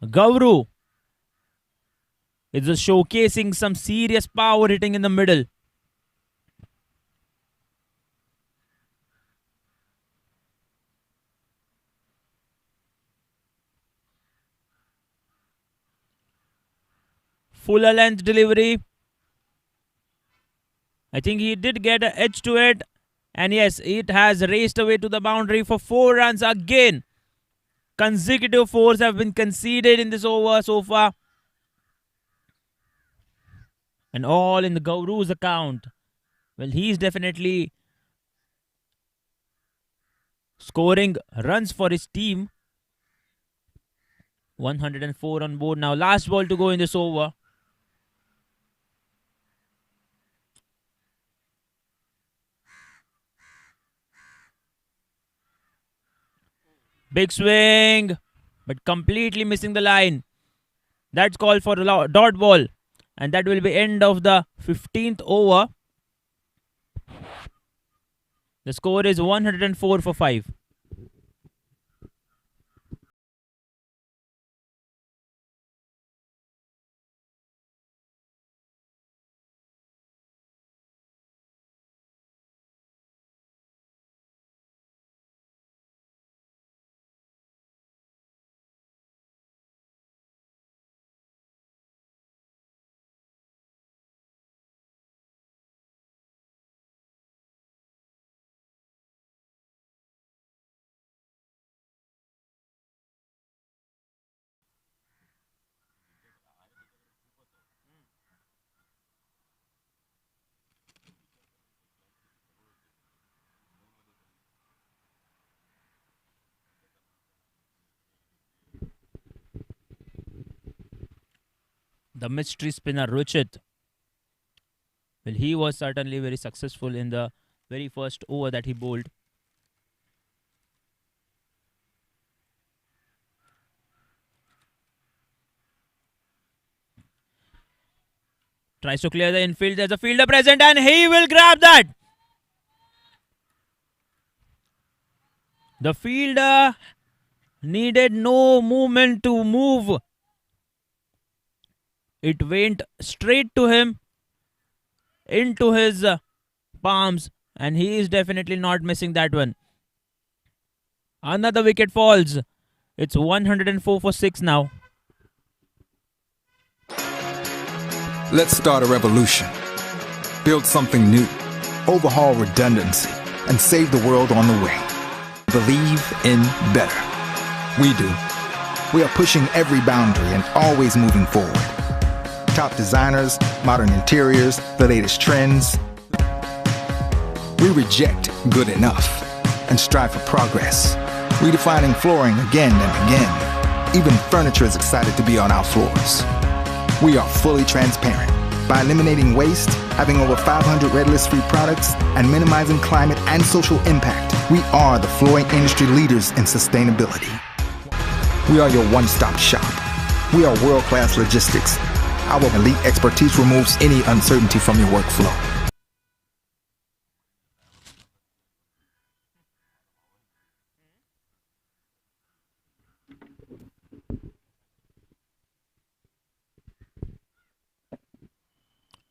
Gowru is showcasing some serious power hitting in the middle. Fuller length delivery. I think he did get an edge to it. And yes, it has raced away to the boundary for 4 runs again. Consecutive 4s have been conceded in this over so far. And all in the Gowru's account. Well, he's definitely scoring runs for his team. 104 on board now. Last ball to go in this over. Big swing, but completely missing the line. That's called for a dot ball. And that will be end of the 15th over. The score is 104 for 5. The mystery spinner Ruchit. Well, he was certainly very successful in the very first over that he bowled. Tries to clear the infield. There's a fielder present and he will grab that. The fielder needed no movement to move. It went straight to him, into his palms, and he is definitely not missing that one. Another wicket falls. It's 104 for 6 now. Let's start a revolution. Build something new. Overhaul redundancy and save the world on the way. believe in better. We do. We are pushing every boundary and always moving forward. Top designers, modern interiors, the latest trends. We reject good enough and strive for progress, redefining flooring again and again. Even furniture is excited to be on our floors. We are fully transparent. By eliminating waste, having over 500 Red List free products, and minimizing climate and social impact, we are the flooring industry leaders in sustainability. We are your one-stop shop. We are world-class logistics. Our elite expertise removes any uncertainty from your workflow.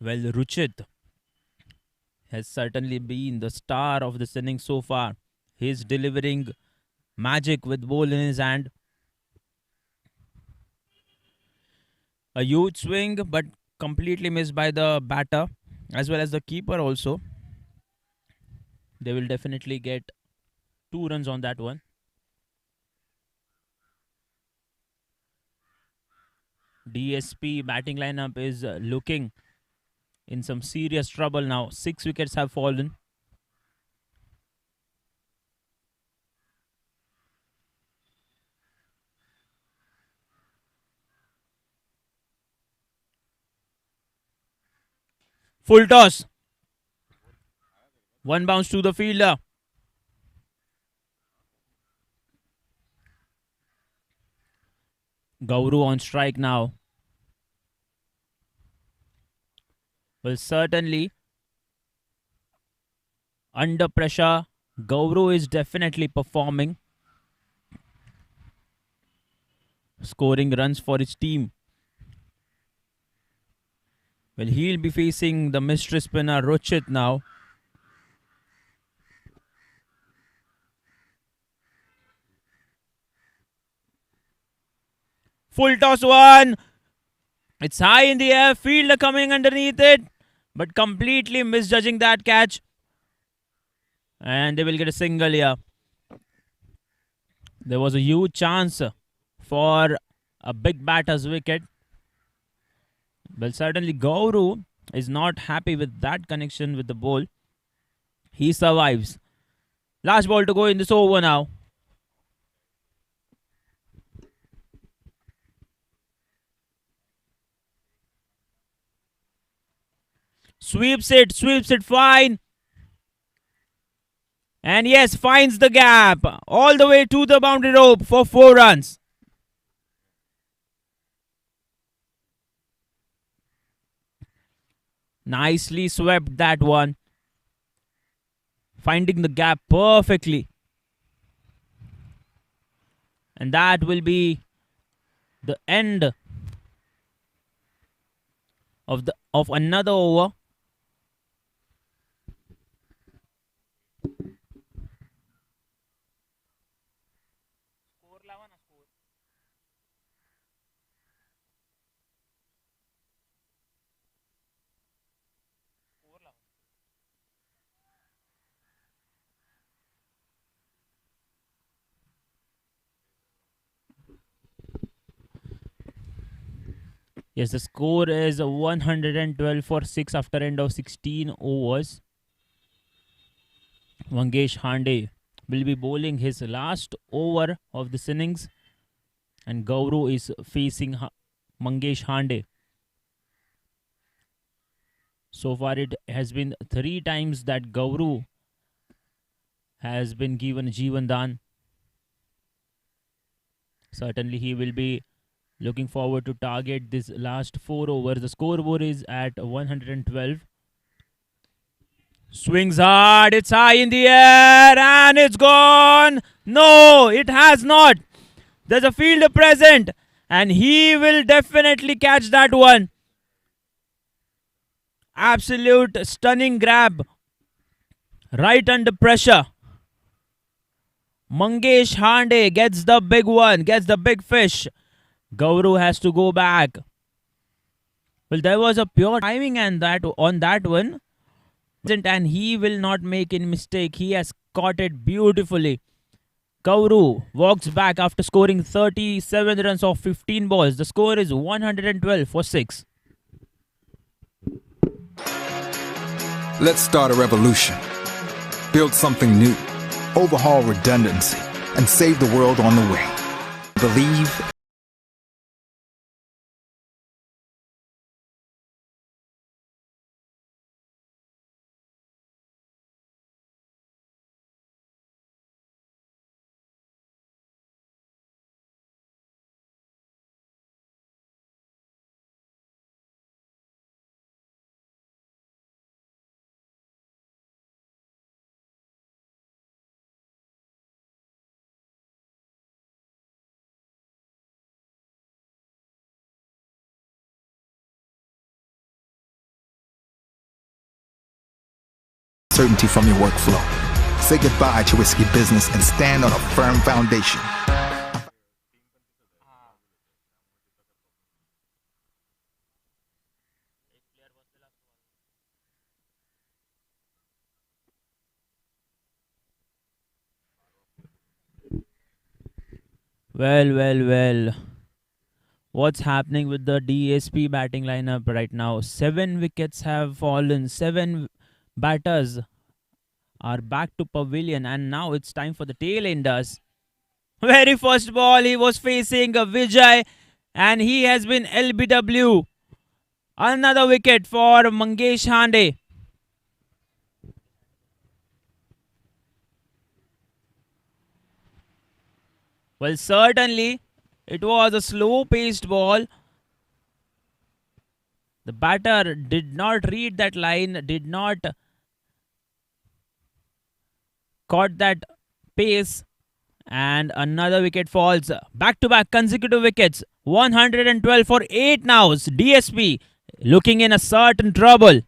Well, Ruchit has certainly been the star of this inning so far. He's delivering magic with ball in his hand. A huge swing, but completely missed by the batter as well as the keeper also. They will definitely get 2 runs on that one. DSP batting lineup is looking in some serious trouble now. 6 wickets have fallen. Full toss. One bounce to the fielder. Gauru on strike now. Well, certainly under pressure, Gauru is definitely performing, scoring runs for his team. Well, he'll be facing the mystery spinner Ruchit now. Full toss one. It's high in the air. Fielder coming underneath it, but completely misjudging that catch. And they will get a single here. There was a huge chance for a big batter's wicket. Well, certainly Gauru is not happy with that connection with the ball. He survives. Last ball to go in this over now. Sweeps it fine. And yes, finds the gap all the way to the boundary rope for 4 runs. Nicely swept that one. Finding the gap perfectly. And that will be the end of another over. Yes, the score is 112 for 6 after end of 16 overs. Mangesh Hande will be bowling his last over of this innings, and Gauru is facing Mangesh Hande. So far it has been 3 times that Gauru has been given Jeevan Dan. Certainly he will be looking forward to target this last 4 overs. The scoreboard is at 112. Swings hard. It's high in the air and it's gone. No, it has not. There's a fielder present and he will definitely catch that one. Absolute stunning grab. Right under pressure. Mangesh Hande gets the big one, gets the big fish. Gauru has to go back. Well, there was a pure timing and that on that one. And he will not make any mistake. He has caught it beautifully. Kauru walks back after scoring 37 runs off 15 balls. The score is 112 for 6. Let's start a revolution. Build something new. Overhaul redundancy. And save the world on the way. Believe. Certainty from your workflow. Say goodbye to risky business and stand on a firm foundation. Well. What's happening with the DSP batting lineup right now? 7 wickets have fallen. 7 batters are back to pavilion, and now it's time for the tail enders. Very first ball, he was facing Vijay, and he has been LBW. Another wicket for Mangesh Hande. Well, certainly, it was a slow-paced ball. The batter did not read that line, did not caught that pace, and another wicket falls. Back-to-back consecutive wickets. 112 for 8 now. DSP looking in a certain trouble.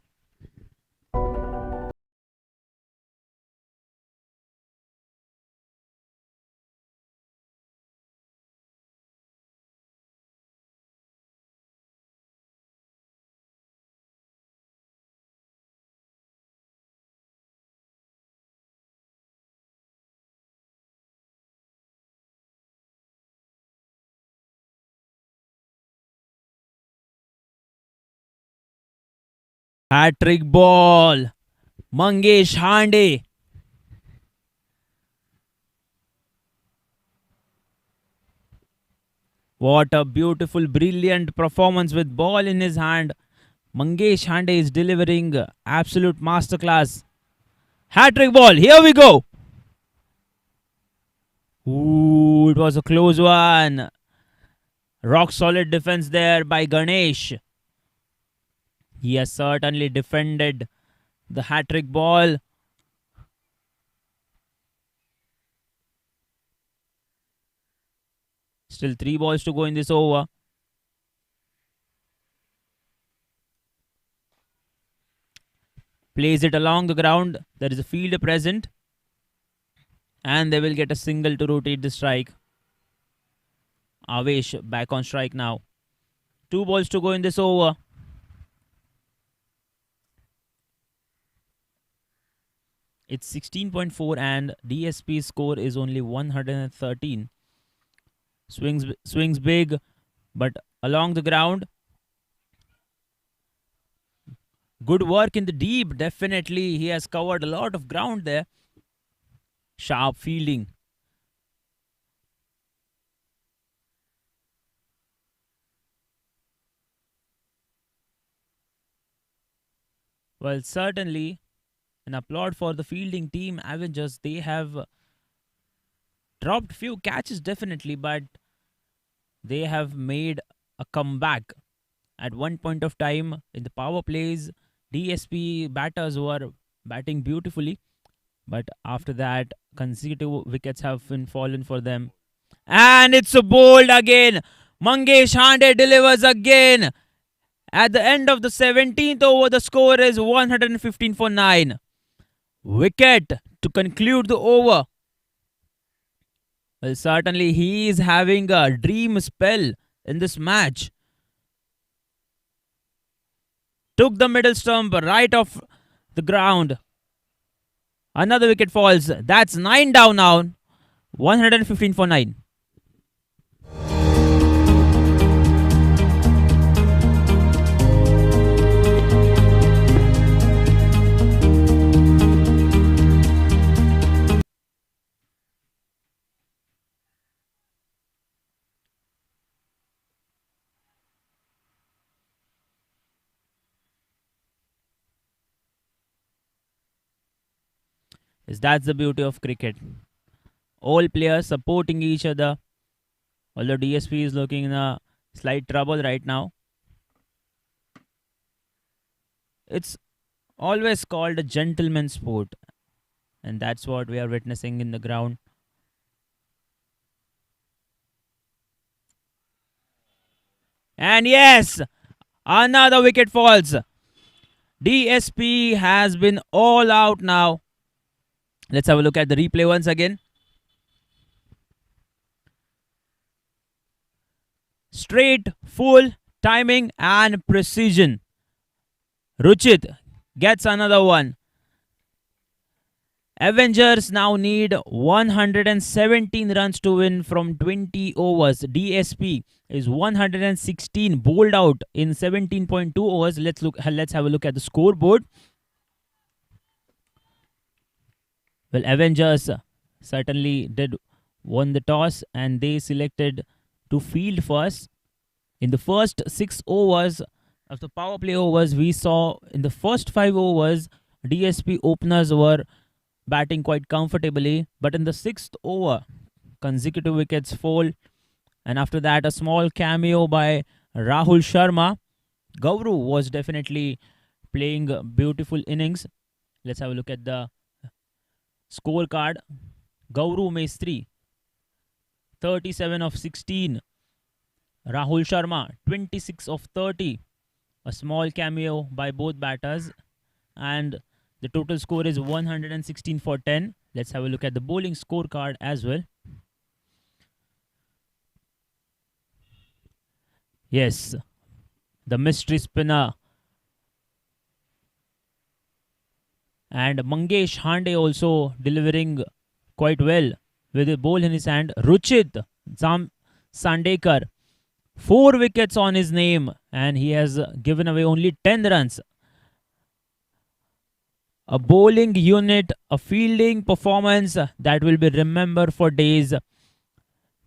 Hat-trick ball. Mangesh Hande. What a beautiful, brilliant performance with ball in his hand. Mangesh Hande is delivering absolute masterclass. Hat-trick ball. Here we go. Ooh, it was a close one. Rock solid defense there by Ganesh. He has certainly defended the hat-trick ball. Still 3 balls to go in this over. Plays it along the ground. There is a fielder present. And they will get a single to rotate the strike. Avesh back on strike now. 2 balls to go in this over. It's 16.4 and DSP's score is only 113. Swings big, but along the ground. Good work in the deep. Definitely, he has covered a lot of ground there. Sharp fielding. Well, certainly, an applaud for the fielding team. Avengers, they have dropped few catches definitely, but they have made a comeback. At one point of time in the power plays, DSP batters were batting beautifully, but after that, consecutive wickets have been fallen for them. And it's a bowled again. Mangesh Hande delivers again. At the end of the 17th over, the score is 115 for 9. Wicket to conclude the over. Well, certainly he is having a dream spell in this match. Took the middle stump right off the ground. Another wicket falls. That's 9 down now. 115 for 9. Yes, that's the beauty of cricket. All players supporting each other. Although DSP is looking in a slight trouble right now. It's always called a gentleman's sport, and that's what we are witnessing in the ground. And yes, another wicket falls. DSP has been all out now. Let's have a look at the replay once again. Straight, full, timing and precision. Ruchit gets another one. Avengers now need 117 runs to win from 20 overs. DSP is 116, bowled out in 17.2 overs. Let's have a look at the scoreboard. Well, Avengers certainly did won the toss and they selected to field first. In the first 6 overs of the power play overs, we saw in the first 5 overs, DSP openers were batting quite comfortably. But in the 6th over, consecutive wickets fall. And after that, a small cameo by Rahul Sharma. Gauru was definitely playing beautiful innings. Let's have a look at the scorecard. Gauru Mestri, 37 of 16. Rahul Sharma, 26 of 30. A small cameo by both batters. And the total score is 116 for 10. Let's have a look at the bowling scorecard as well. Yes, the mystery spinner. And Mangesh Hande also delivering quite well with a ball in his hand. Ruchit Sandekar, 4 wickets on his name and he has given away only 10 runs. A bowling unit, a fielding performance that will be remembered for days.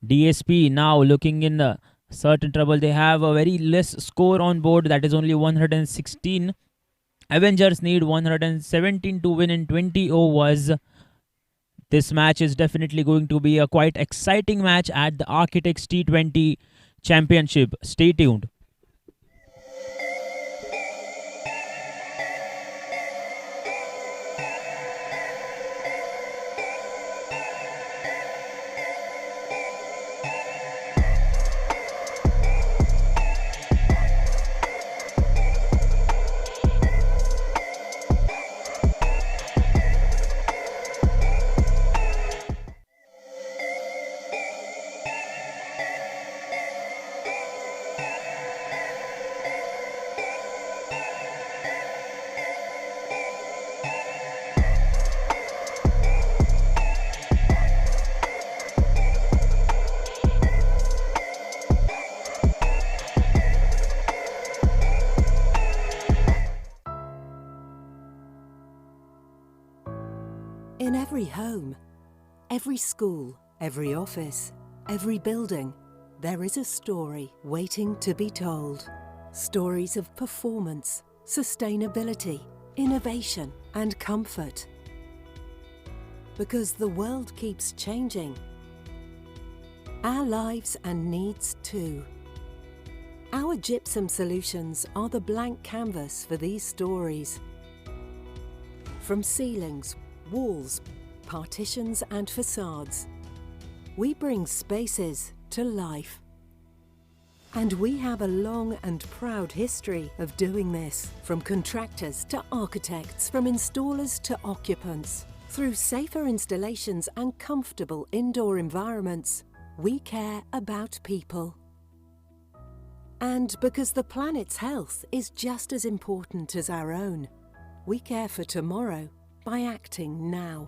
DSP now looking in certain trouble. They have a very less score on board, that is only 116. Avengers need 117 to win in 20 overs. This match is definitely going to be a quite exciting match at the Architects T20 Championship. Stay tuned. In every home, every school, every office, every building, there is a story waiting to be told. Stories of performance, sustainability, innovation, and comfort. Because the world keeps changing. Our lives and needs too. Our gypsum solutions are the blank canvas for these stories. From ceilings, walls, partitions and facades, we bring spaces to life. And we have a long and proud history of doing this, from contractors to architects, from installers to occupants. Through safer installations and comfortable indoor environments, we care about people. And because the planet's health is just as important as our own, we care for tomorrow by acting now.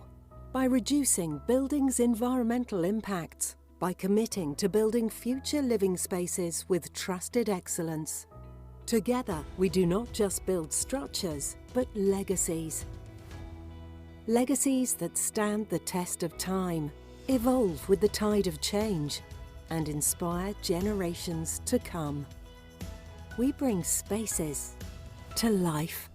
by reducing buildings' environmental impacts, by committing to building future living spaces with trusted excellence. Together, we do not just build structures, but legacies. Legacies that stand the test of time, evolve with the tide of change, and inspire generations to come. We bring spaces to life.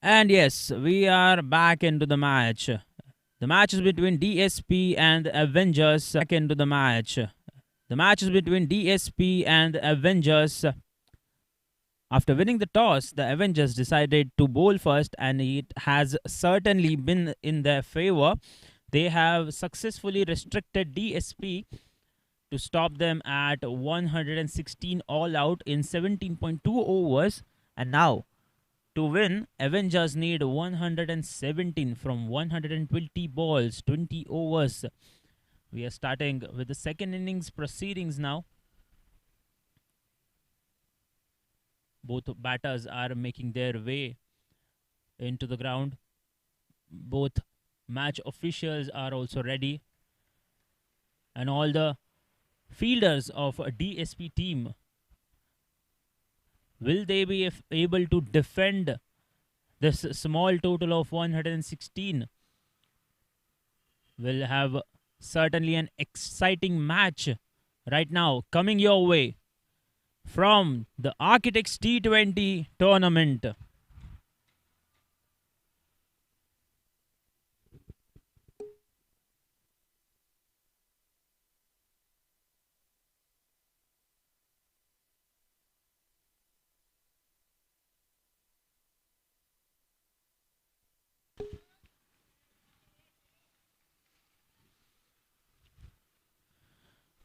And yes, we are back into the match. The match is between DSP and Avengers. Back into the match. The match is between DSP and Avengers. After winning the toss, the Avengers decided to bowl first, and it has certainly been in their favor. They have successfully restricted DSP to stop them at 116 all out in 17.2 overs, and now to win, Avengers need 117 from 120 balls, 20 overs. We are starting with the second innings proceedings now. Both batters are making their way into the ground. Both match officials are also ready. And all the fielders of a DSP team, will they be able to defend this small total of 116? We'll have certainly an exciting match right now coming your way from the Architects T20 tournament.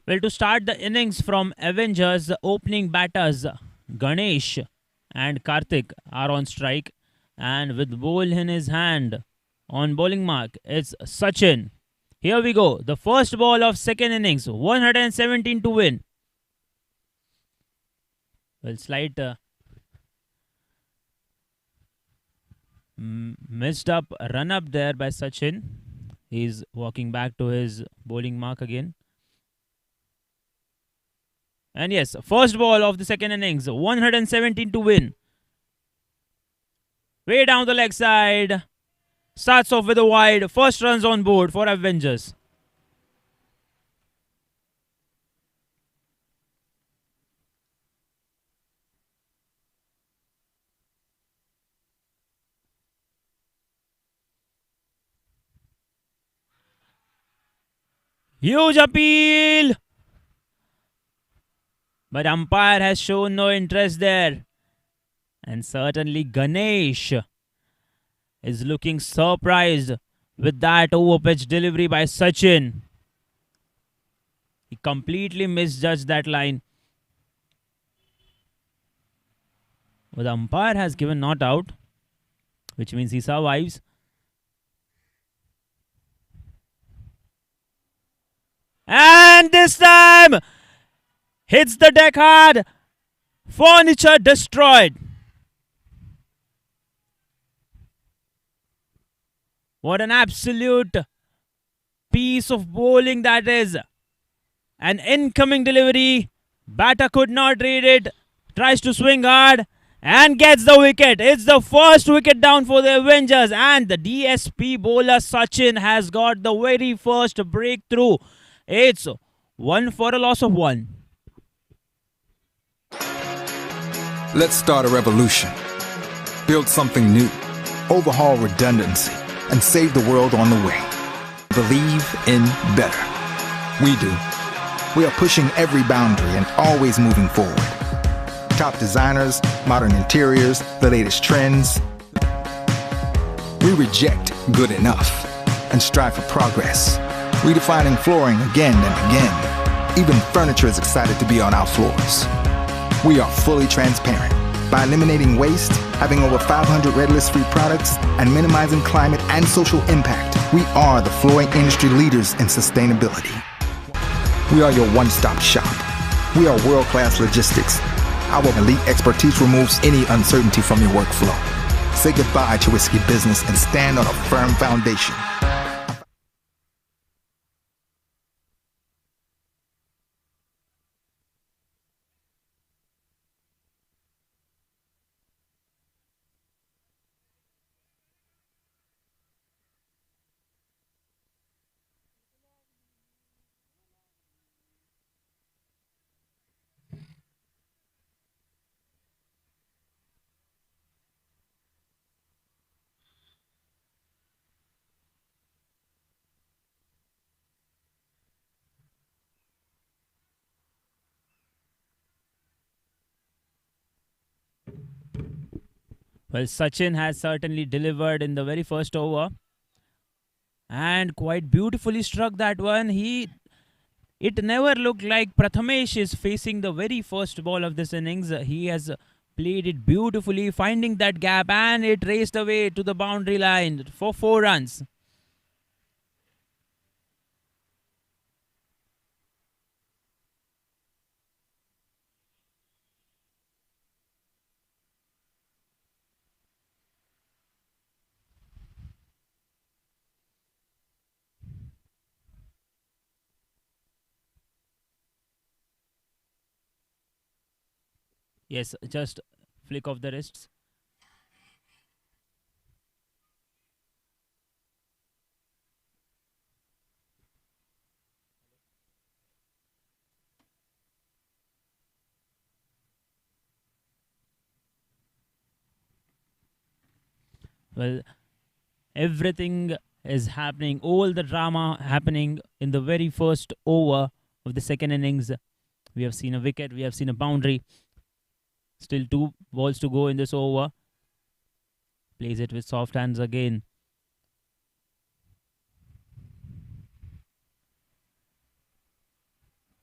Well, to start the innings from Avengers, the opening batters Ganesh and Karthik are on strike, and with ball in his hand on bowling mark, it's Sachin. Here we go. The first ball of second innings, 117 to win. Well, slight missed up run up there by Sachin. He's walking back to his bowling mark again. And yes, first ball of the second innings, 117 to win. Way down the leg side. Starts off with a wide. First runs on board for Avengers. Huge appeal. But umpire has shown no interest there. And certainly Ganesh is looking surprised with that overpitch delivery by Sachin. He completely misjudged that line. But the umpire has given not out, which means he survives. And this time hits the deck hard. Furniture destroyed. What an absolute piece of bowling that is. An incoming delivery. Batter could not read it. Tries to swing hard and gets the wicket. It's the first wicket down for the Avengers. And the DSP bowler Sachin has got the very first breakthrough. It's 1 for a loss of 1. Let's start a revolution. Build something new. Overhaul redundancy. And save the world on the way. Believe in better. We do. We are pushing every boundary and always moving forward. Top designers, modern interiors, the latest trends. We reject good enough and strive for progress. Redefining flooring again and again. Even furniture is excited to be on our floors. We are fully transparent. By eliminating waste, having over 500 red list-free products, and minimizing climate and social impact, we are the flooring industry leaders in sustainability. We are your one-stop shop. We are world-class logistics. Our elite expertise removes any uncertainty from your workflow. Say goodbye to risky business and stand on a firm foundation. Well, Sachin has certainly delivered in the very first over and quite beautifully struck that one. It never looked like Prathamesh is facing the very first ball of this innings. He has played it beautifully, finding that gap, and it raced away to the boundary line for 4 runs. Yes, just flick of the wrists. Well, everything is happening, all the drama happening in the very first over of the second innings. We have seen a wicket, we have seen a boundary. Still 2 balls to go in this over. Plays it with soft hands again.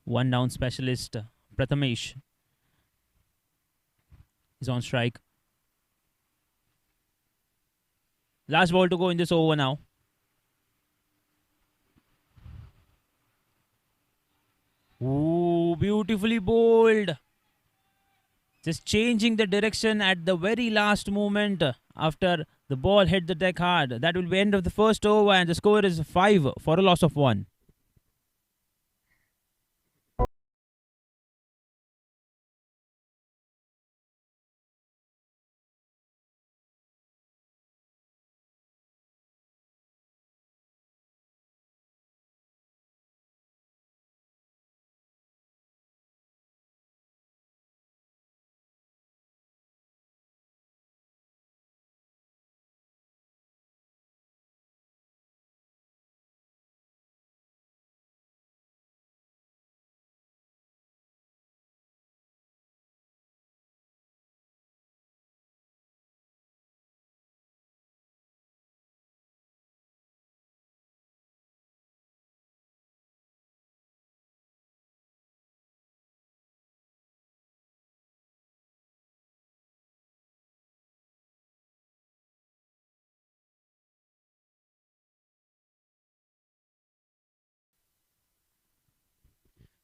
One down specialist, Prathamesh, is on strike. Last ball to go in this over now. Ooh, beautifully bowled. Just changing the direction at the very last moment after the ball hit the deck hard. That will be end of the first over, and the score is 5 for a loss of 1.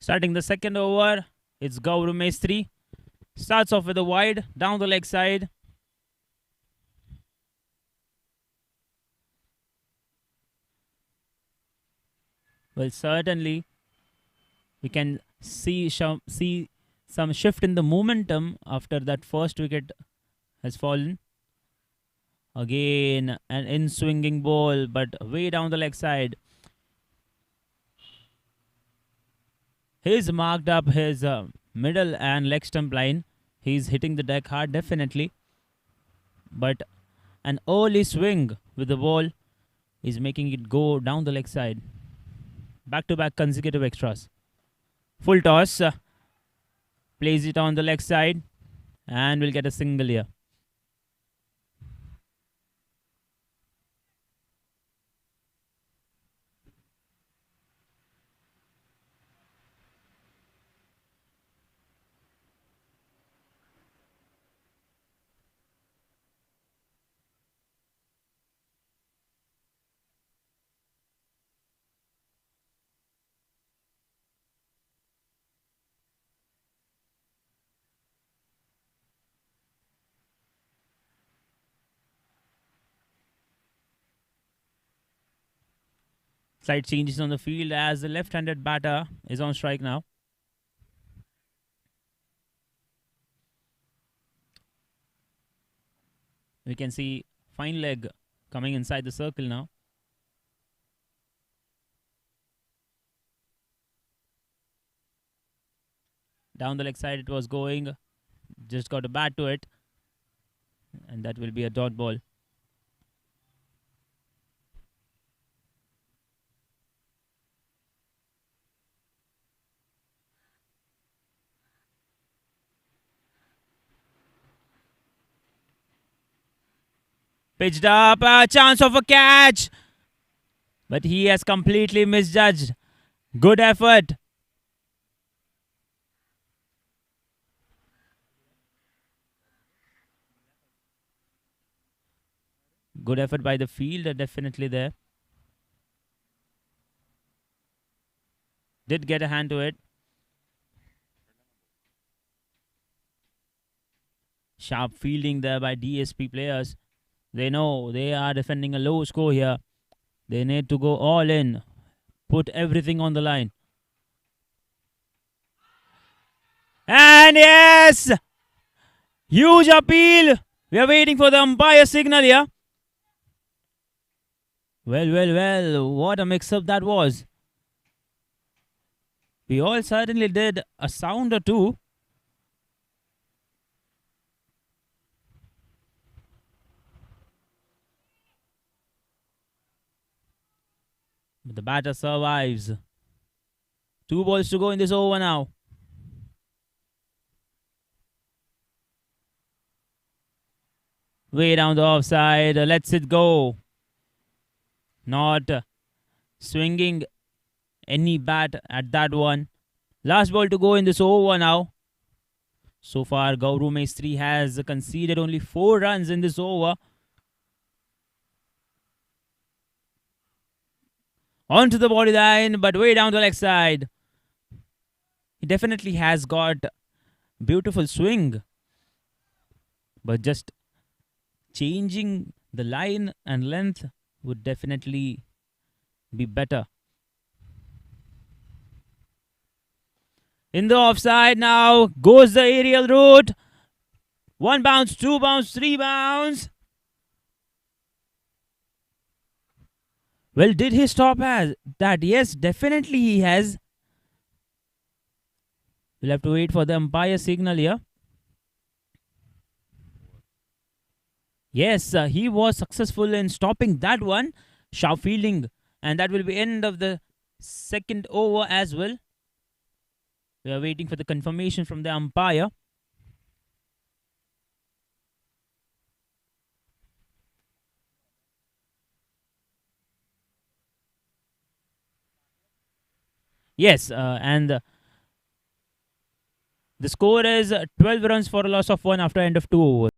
Starting the second over, it's Gaurav Mestri. Starts off with a wide, down the leg side. Well, certainly, we can see some shift in the momentum after that first wicket has fallen. Again, an in-swinging ball, but way down the leg side. He's marked up his middle and leg stump line. He's hitting the deck hard, definitely. But an early swing with the ball is making it go down the leg side. Back-to-back consecutive extras. Full toss. Plays it on the leg side. And we'll get a single here. Slight changes on the field as the left-handed batter is on strike now. We can see fine leg coming inside the circle now. Down the leg side it was going. Just got a bat to it. And that will be a dot ball. Pitched up, a chance of a catch. But he has completely misjudged. Good effort. Good effort by the fielder, definitely there. Did get a hand to it. Sharp fielding there by DSP players. They know they are defending a low score here. They need to go all in. Put everything on the line. And yes! Huge appeal. We are waiting for the umpire signal here. Well. What a mix-up that was. We all certainly did a sound or two. But the batter survives. 2 balls to go in this over now. Way down the offside. Lets it go. Not swinging any bat at that one. Last ball to go in this over now. So far, Gauru Maestri has conceded only 4 runs in this over. Onto the body line, but way down the leg side. He definitely has got beautiful swing. But just changing the line and length would definitely be better. In the offside now goes the aerial route. 1 bounce, 2 bounce, 3 bounce. Well, did he stop as that? Yes, definitely he has. We'll have to wait for the umpire signal here. Yes, he was successful in stopping that one. Sharp fielding. And that will be end of the second over as well. We are waiting for the confirmation from the umpire. Yes, and the score is 12 runs for a loss of 1 after end of 2 overs.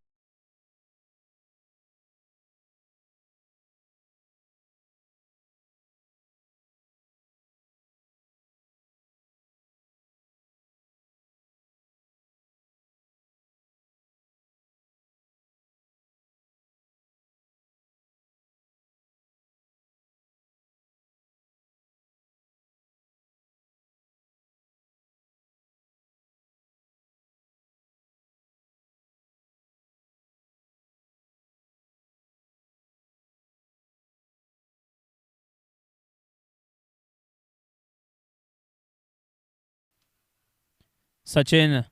Sachin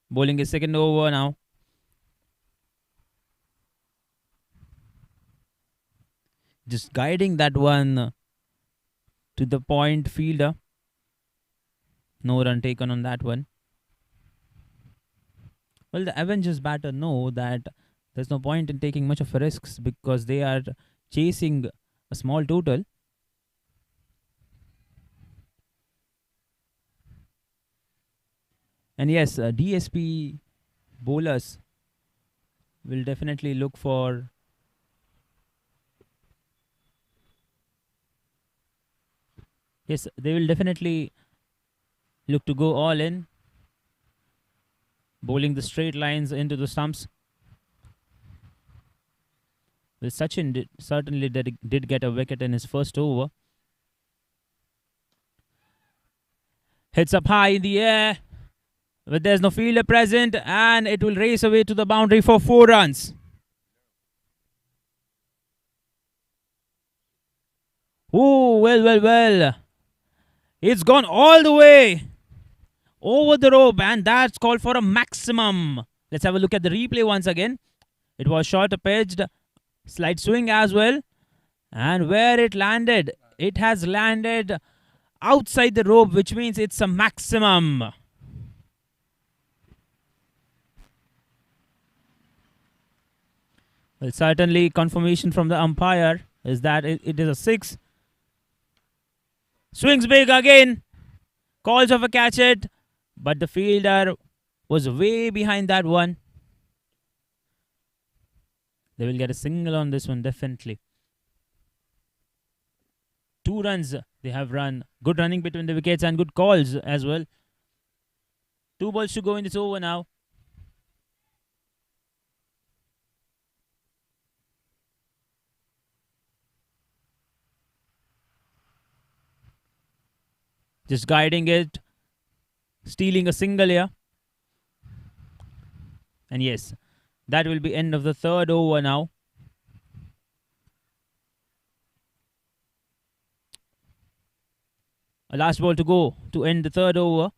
bowling his second over now. Just guiding that one to the point fielder. No run taken on that one. Well, the Avengers batter know that there's no point in taking much of a risks because they are chasing a small total. And yes, DSP bowlers will definitely look for they will definitely look to go all in, bowling the straight lines into the stumps. Well, Sachin certainly did get a wicket in his first over. Hits up high in the air. But there's no fielder present, and it will race away to the boundary for 4 runs. Oh, well. It's gone all the way over the rope, and that's called for a maximum. Let's have a look at the replay once again. It was short pitched, slight swing as well. And where it landed, it has landed outside the rope, which means it's a maximum. Well, certainly confirmation from the umpire is that it is a 6. Swings big again. Calls of a catch it. But the fielder was way behind that one. They will get a single on this one, definitely. 2 runs they have run. Good running between the wickets and good calls as well. 2 balls to go in this over now. Just guiding it. Stealing a single here. And yes, that will be end of the 3rd over now. A last ball to go to end the 3rd over.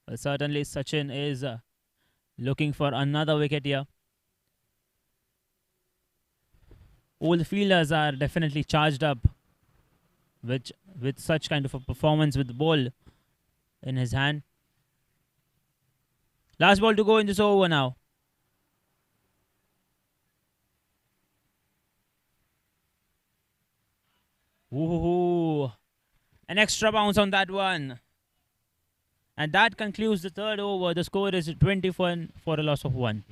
Well, certainly Sachin is looking for another wicket here. All the fielders are definitely charged up with such kind of a performance with the ball in his hand. Last ball to go in this over now. Ooh, an extra bounce on that one. And that concludes the 3rd over. The score is 21 for a loss of 1.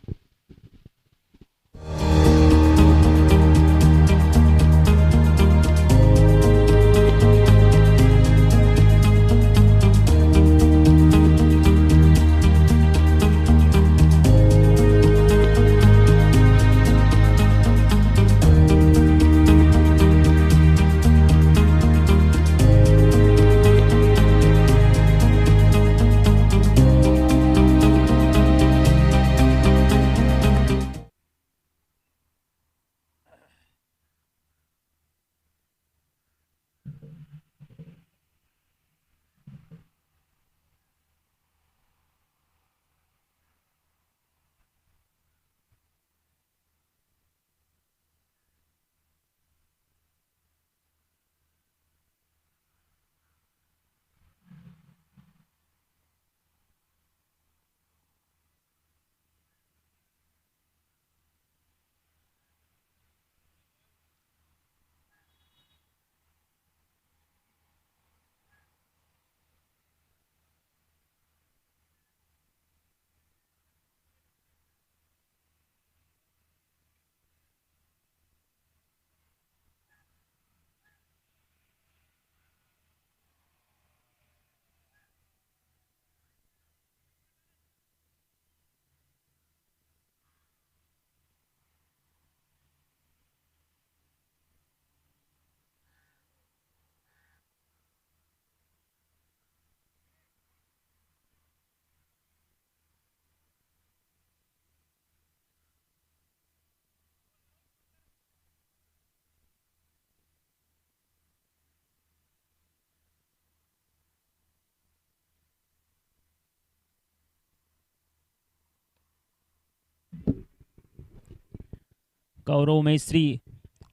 Gaurav Maestri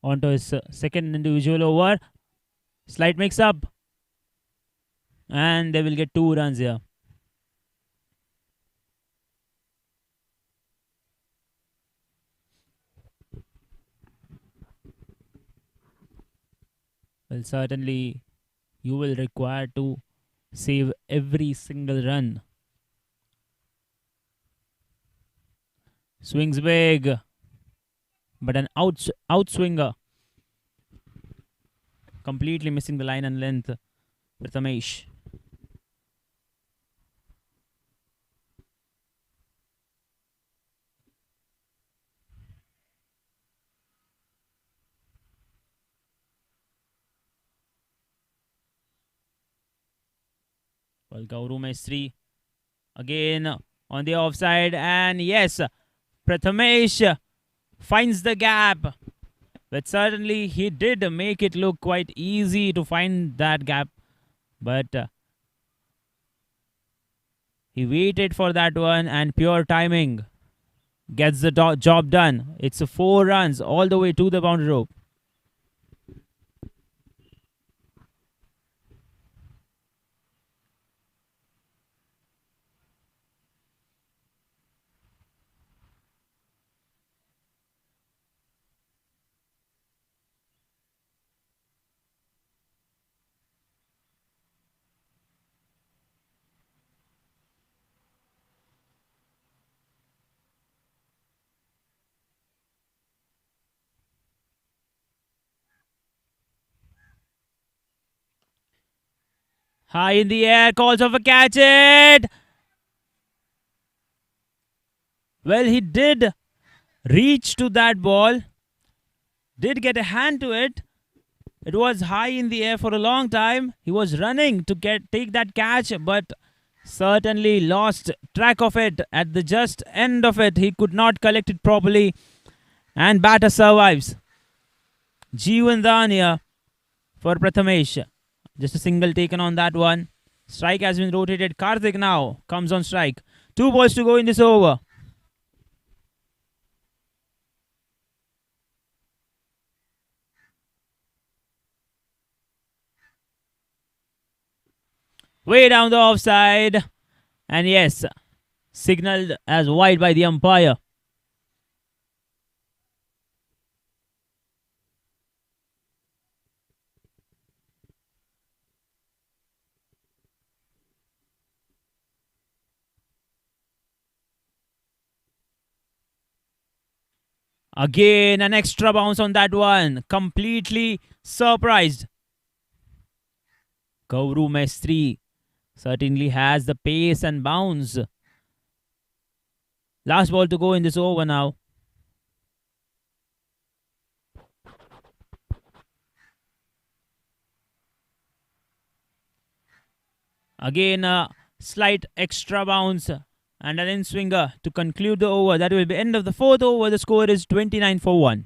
onto his second individual over. Slight mix up. And they will get 2 runs here. Well, certainly you will require to save every single run. Swings big, but an outswinger. Completely missing the line and length with Ramesh. Well, Gaurav Maestri again on the offside, and yes, Prathamesh finds the gap. But certainly he did make it look quite easy to find that gap. But he waited for that one, and pure timing gets the job done. It's 4 runs all the way to the boundary rope. High in the air, calls of a catch it. Well, he did reach to that ball, did get a hand to it. It was high in the air for a long time. He was running to take that catch, but certainly lost track of it at the just end of it. He could not collect it properly, and batter survives. Jeevan Dania for Prathamesh. Just a single taken on that one. Strike has been rotated. Karthik now comes on strike. 2 balls to go in this over. Way down the offside. And yes, signaled as wide by the umpire. Again, an extra bounce on that one. Completely surprised. Gauru Mestri certainly has the pace and bounce. Last ball to go in this over now. Again, a slight extra bounce and an in swinger to conclude the over. That will be end of the 4th over. The score is 29 for 1.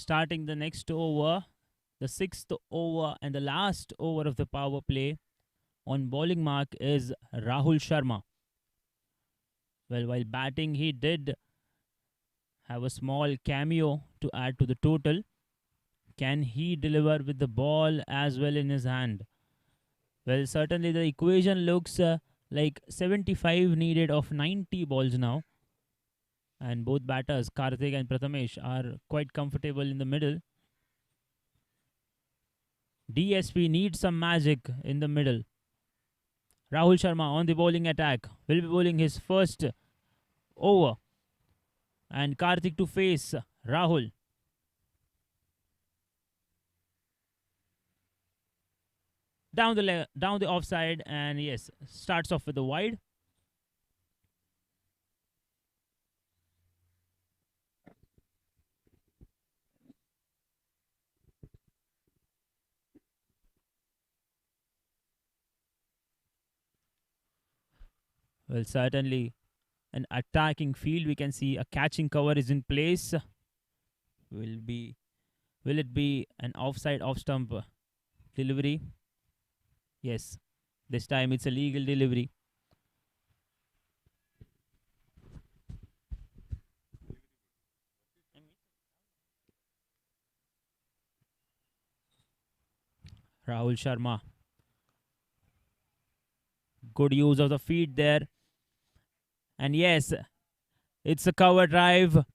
starting the next over, the 6th over and the last over of the power play. On bowling mark is Rahul Sharma. Well, while batting, he did have a small cameo to add to the total. Can he deliver with the ball as well in his hand? Well, certainly the equation looks like 75 needed of 90 balls now. And both batters, Karthik and Prathamesh, are quite comfortable in the middle. DSP needs some magic in the middle. Rahul Sharma on the bowling attack will be bowling his first over. And Karthik to face Rahul. Down the offside, and yes, starts off with the wide. Well, certainly an attacking field. We can see a catching cover is in place. Will it be an offside off stump delivery? Yes, this time it's a legal delivery. Rahul Sharma. Good use of the feet there. And yes, it's a cover drive.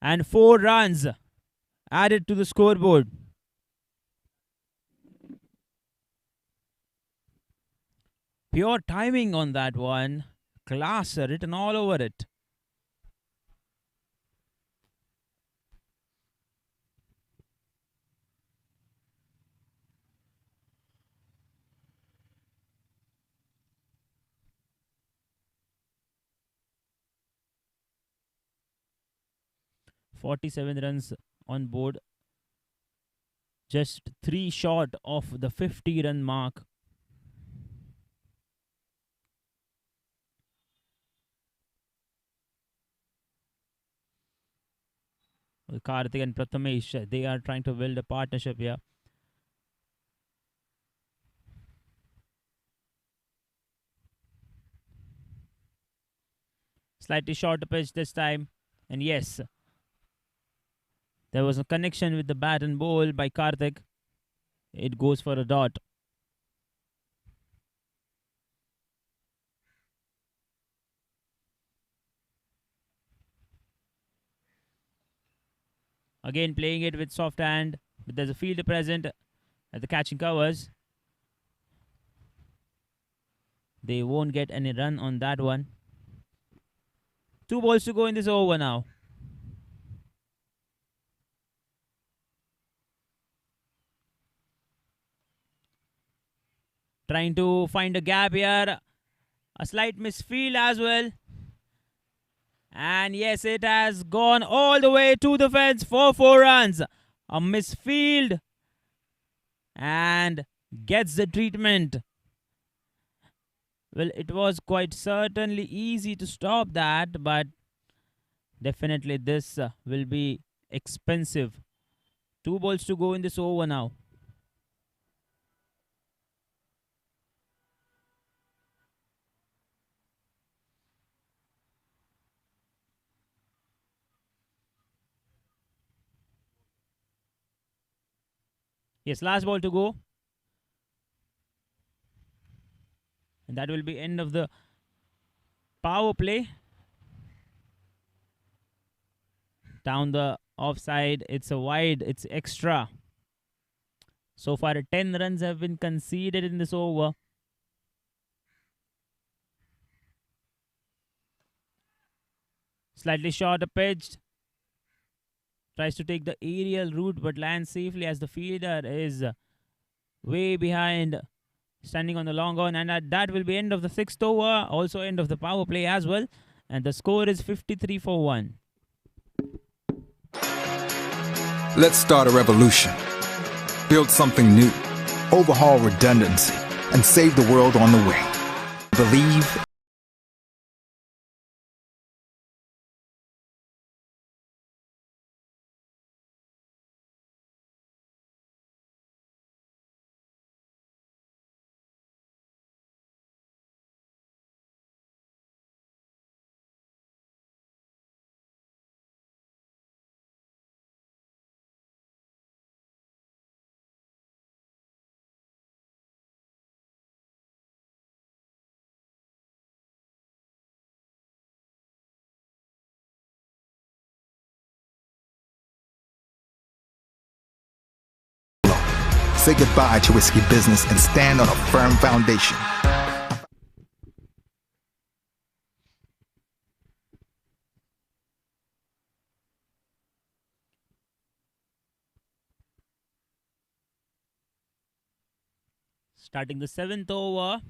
And 4 runs added to the scoreboard. Pure timing on that one. Class written all over it. "47 runs on board, just 3 short of the 50-run mark. Karthik and Prathamesh, they are trying to build a partnership here. Slightly shorter pitch this time. And yes, there was a connection with the bat and ball by Karthik. It goes for a dot. Again playing it with soft hand, but there's a fielder present at the catching covers. They won't get any run on that one. 2 balls to go in this over now. Trying to find a gap here. A slight misfield as well. And yes, it has gone all the way to the fence for 4 runs. A misfield. And gets the treatment. Well, it was quite certainly easy to stop that, but definitely this will be expensive. 2 balls to go in this over now. Yes, last ball to go. And that will be end of the power play. Down the offside, it's a wide, it's extra. So far, 10 runs have been conceded in this over. Slightly shorter pitch. Tries to take the aerial route but lands safely as the fielder is way behind, standing on the long on. And that will be end of the 6th over, also end of the power play as well. And the score is 53 for 1. Let's start a revolution. Build something new. Overhaul redundancy and save the world on the way. Believe say goodbye to risky business and stand on a firm foundation. Starting the 7th over,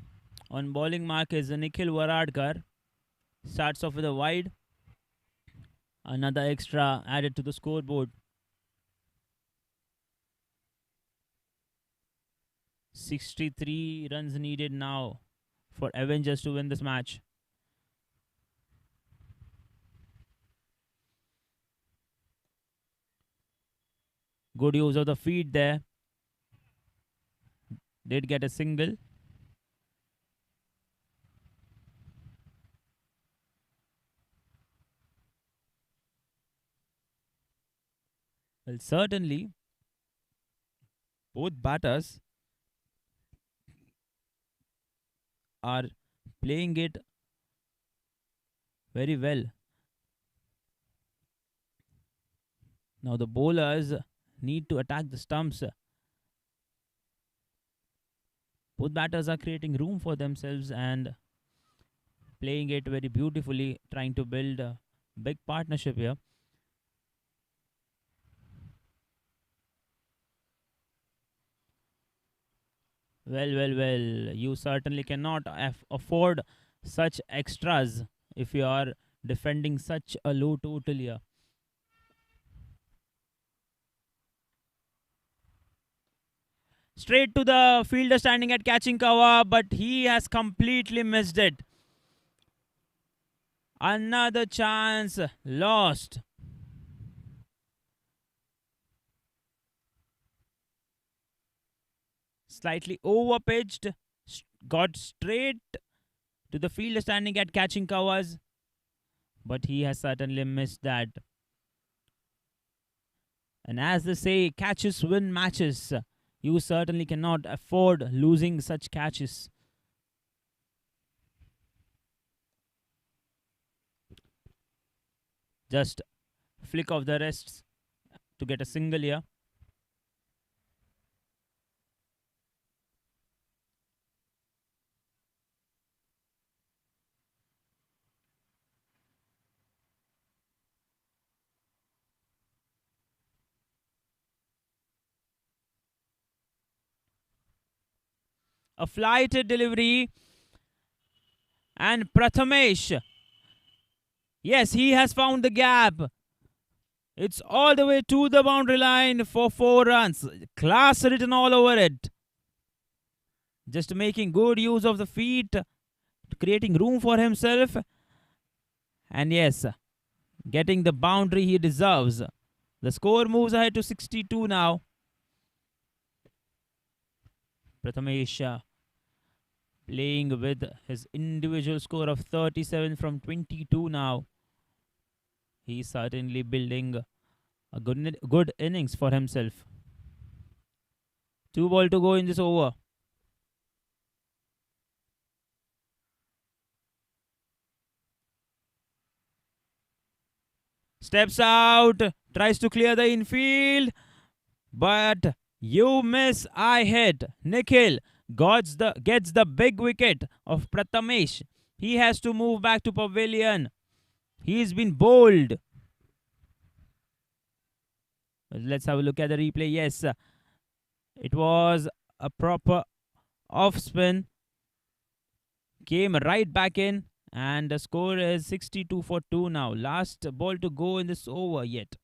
on bowling mark is Nikhil Varadkar. Starts off with a wide. Another extra added to the scoreboard. 63 runs needed now for Avengers to win this match. Good use of the feet there. Did get a single. Well, certainly, both batters are playing it very well. Now the bowlers need to attack the stumps. Both batters are creating room for themselves and playing it very beautifully, trying to build a big partnership here. Well, you certainly cannot afford such extras if you are defending such a low total here. Straight to the fielder standing at catching cover, but he has completely missed it. Another chance lost. Slightly over pitched, got straight to the fielder standing at catching covers, but he has certainly missed that. And as they say, catches win matches. You certainly cannot afford losing such catches. Just flick of the wrists to get a single here. A flighted delivery. And Prathamesh. Yes, he has found the gap. It's all the way to the boundary line for 4 runs. Class written all over it. Just making good use of the feet, creating room for himself. And yes, getting the boundary he deserves. The score moves ahead to 62 now. Prathamesh playing with his individual score of 37 from 22 now. He's certainly building a good innings for himself. 2 balls to go in this over. Steps out, tries to clear the infield, but you miss, I hit. Nikhil gets the big wicket of Prathamesh. He has to move back to pavilion. He's been bowled. Let's have a look at the replay. Yes, it was a proper off spin. Came right back in. And the score is 62 for 2 now. Last ball to go in this over yet.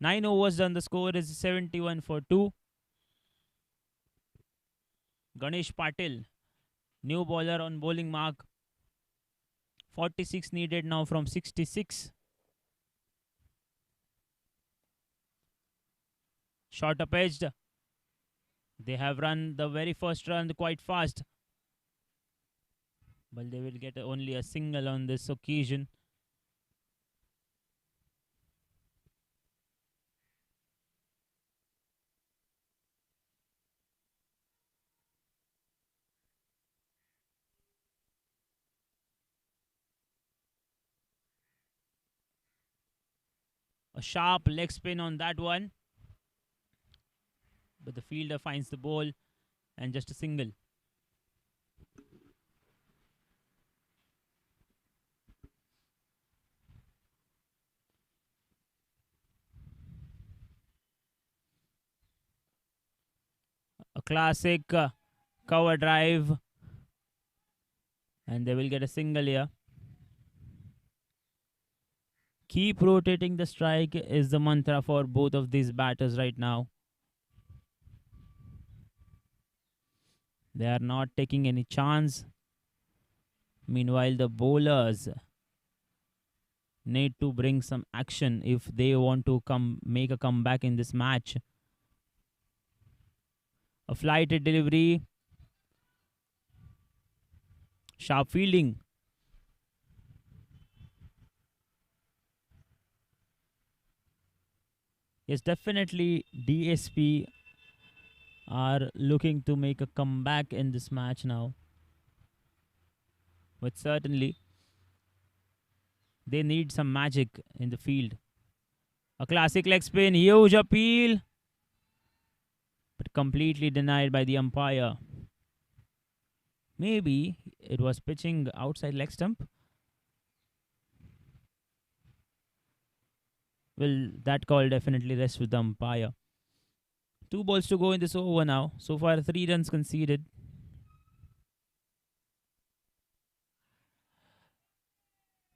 9 overs done. The score is 71 for 2. Ganesh Patil, new bowler on bowling mark. 46 needed now from 66. Shot up edged. They have run the very first run quite fast, but they will get only a single on this occasion. A sharp leg spin on that one, but the fielder finds the ball and just a single. A classic cover drive, and they will get a single here. Keep rotating the strike is the mantra for both of these batters right now. They are not taking any chance. Meanwhile, the bowlers need to bring some action if they want to make a comeback in this match. A flighted delivery. Sharp fielding. Yes, definitely DSP are looking to make a comeback in this match now. But certainly, they need some magic in the field. A classic leg spin, huge appeal, but completely denied by the umpire. Maybe it was pitching outside leg stump. Well, that call definitely rests with the umpire. 2 balls to go in this over now. So far, 3 runs conceded.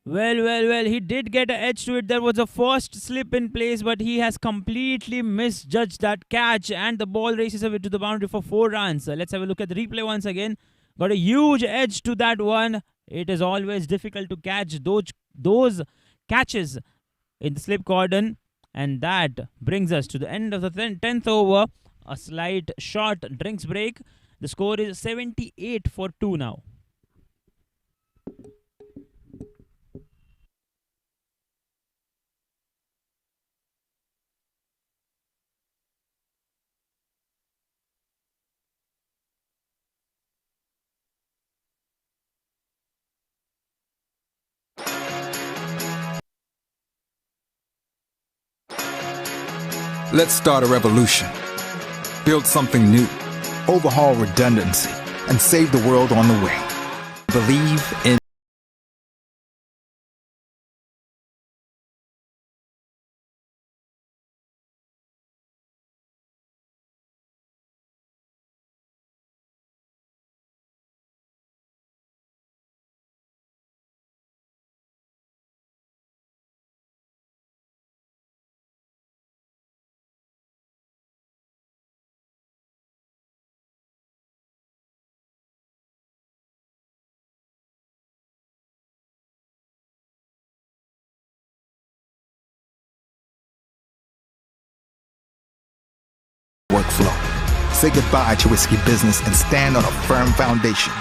Well, he did get an edge to it. There was a first slip in place, but he has completely misjudged that catch, and the ball races away to the boundary for 4 runs. Let's have a look at the replay once again. Got a huge edge to that one. It is always difficult to catch those catches in the slip cordon, and that brings us to the end of the 10th over. A slight short drinks break. The score is 78 for 2 now. Let's start a revolution. Build something new. Overhaul redundancy and save the world on the way. Believe in workflow. Say goodbye to risky business and stand on a firm foundation.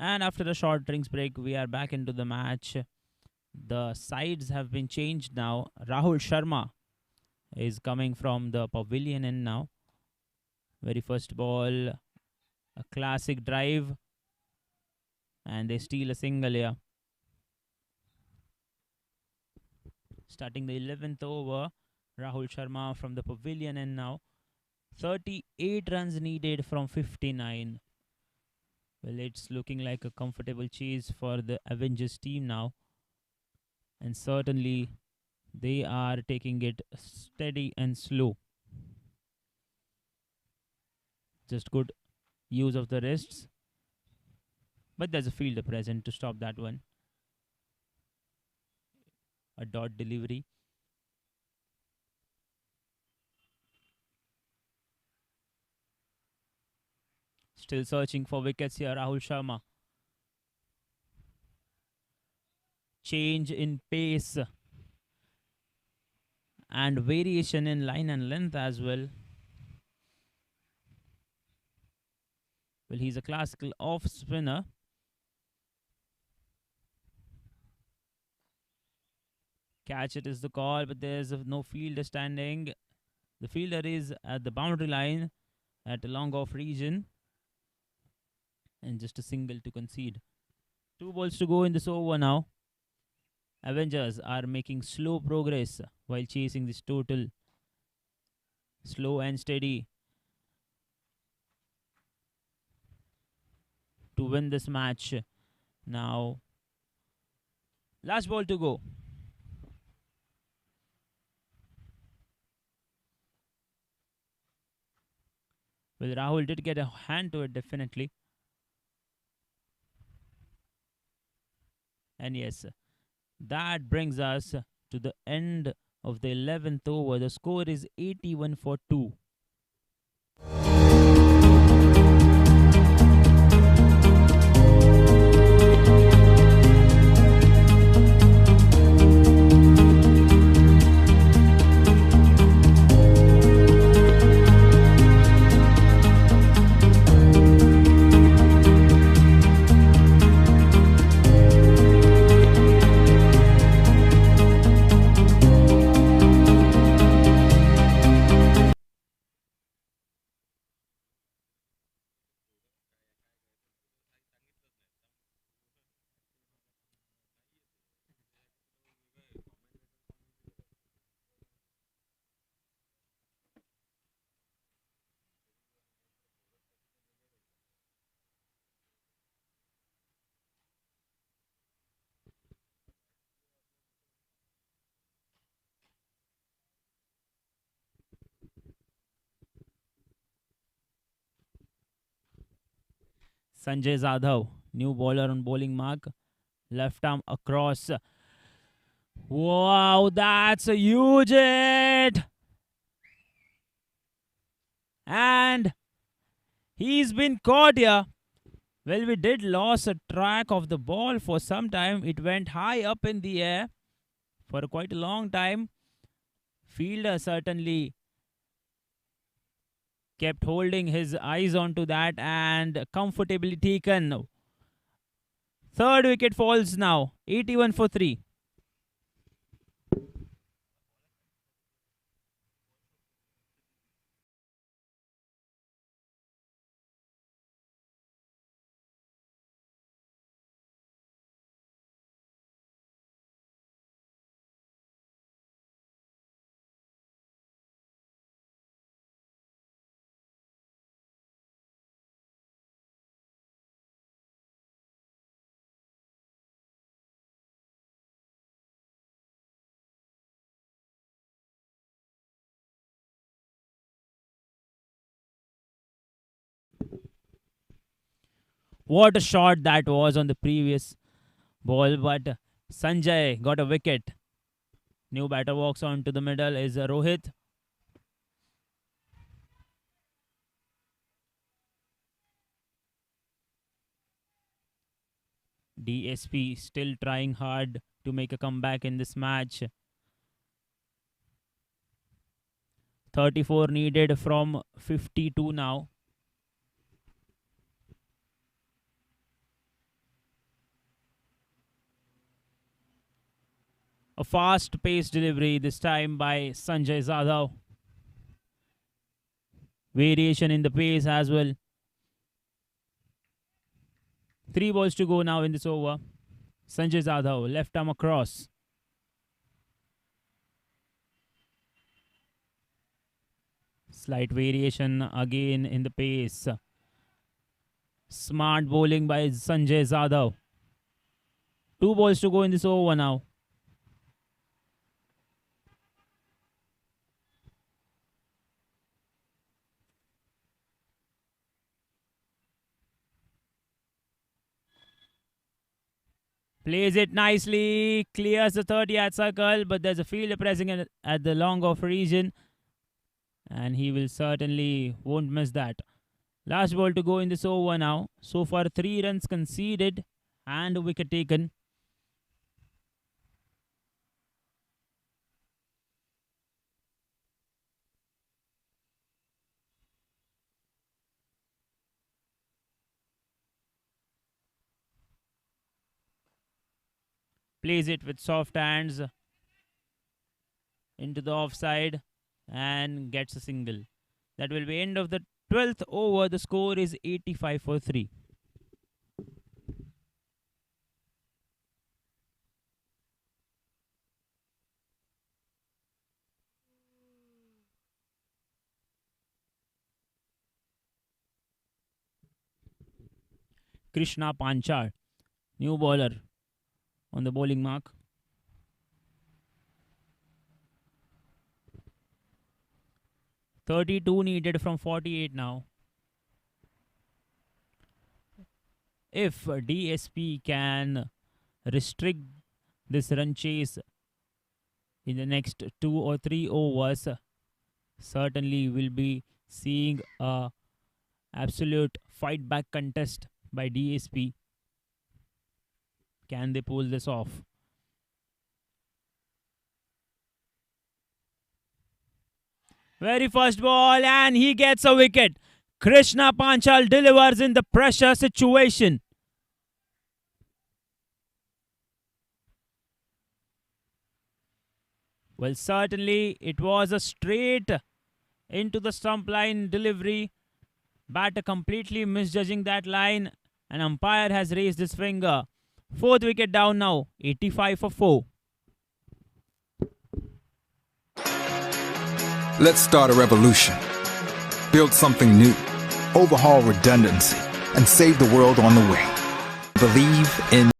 And after a short drinks break, we are back into the match. The sides have been changed now. Rahul Sharma is coming from the pavilion end now. Very first ball, a classic drive, and they steal a single here. Starting the 11th over, Rahul Sharma from the pavilion end now. 38 runs needed from 59. Well, it's looking like a comfortable chase for the Avengers team now. And certainly, they are taking it steady and slow. Just good use of the wrists. But there's a fielder present to stop that one. A dot delivery. Still searching for wickets here, Rahul Sharma. Change in pace and variation in line and length as well. Well, he's a classical off spinner. Catch it is the call, but there's no fielder standing. The fielder is at the boundary line at a long off region. And just a single to concede. 2 balls to go in this over now. Avengers are making slow progress while chasing this total. Slow and steady to win this match. Now, last ball to go. Well, Rahul did get a hand to it definitely. And yes, that brings us to the end of the 11th over. The score is 81 for 2. Sanjay Zadhav, new bowler on bowling mark. Left arm across. Wow, that's a huge hit. And he's been caught here. Well, we did lose a track of the ball for some time. It went high up in the air for quite a long time. Fielder certainly kept holding his eyes onto that and comfortably taken. Third wicket falls now. 81 for 3. What a shot that was on the previous ball, but Sanjay got a wicket. New batter walks on to the middle is Rohit. DSP still trying hard to make a comeback in this match. 34 needed from 52 now. A fast paced delivery, this time by Sanjay Zadav. Variation in the pace as well. 3 balls to go now in this over. Sanjay Zadav, left arm across. Slight variation again in the pace. Smart bowling by Sanjay Zadav. 2 balls to go in this over now. Plays it nicely, clears the 30-yard circle, but there's a fielder pressing at the long off region, and he will certainly won't miss that. Last ball to go in this over now. So far, 3 runs conceded and a wicket taken. Plays it with soft hands into the offside and gets a single. That will be end of the 12th over. The score is 85 for 3. Krishna Panchal, new bowler on the bowling mark. .32 needed from 48 now. If DSP can restrict this run chase in the next 2 or 3 overs, certainly will be seeing a absolute fight back contest by DSP. Can they pull this off? Very first ball, and he gets a wicket. Krishna Panchal delivers in the pressure situation. Well, certainly it was a straight into the stump line delivery. Batter completely misjudging that line, and umpire has raised his finger. 4th wicket down now, 85 for 4. Let's start a revolution. Build something new. Overhaul redundancy and save the world on the way. Believe in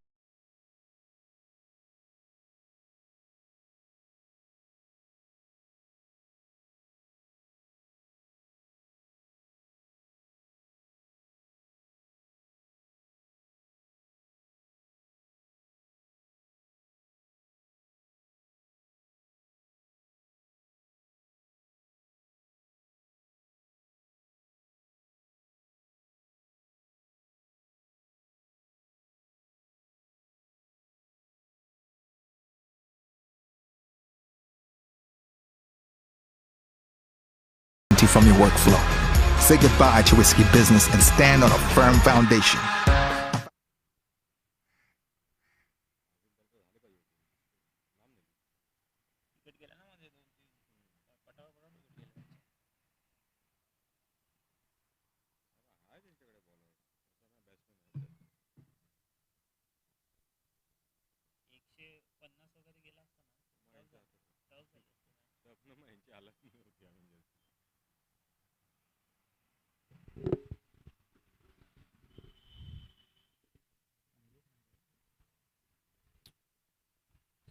from your workflow. Say goodbye to risky business and stand on a firm foundation.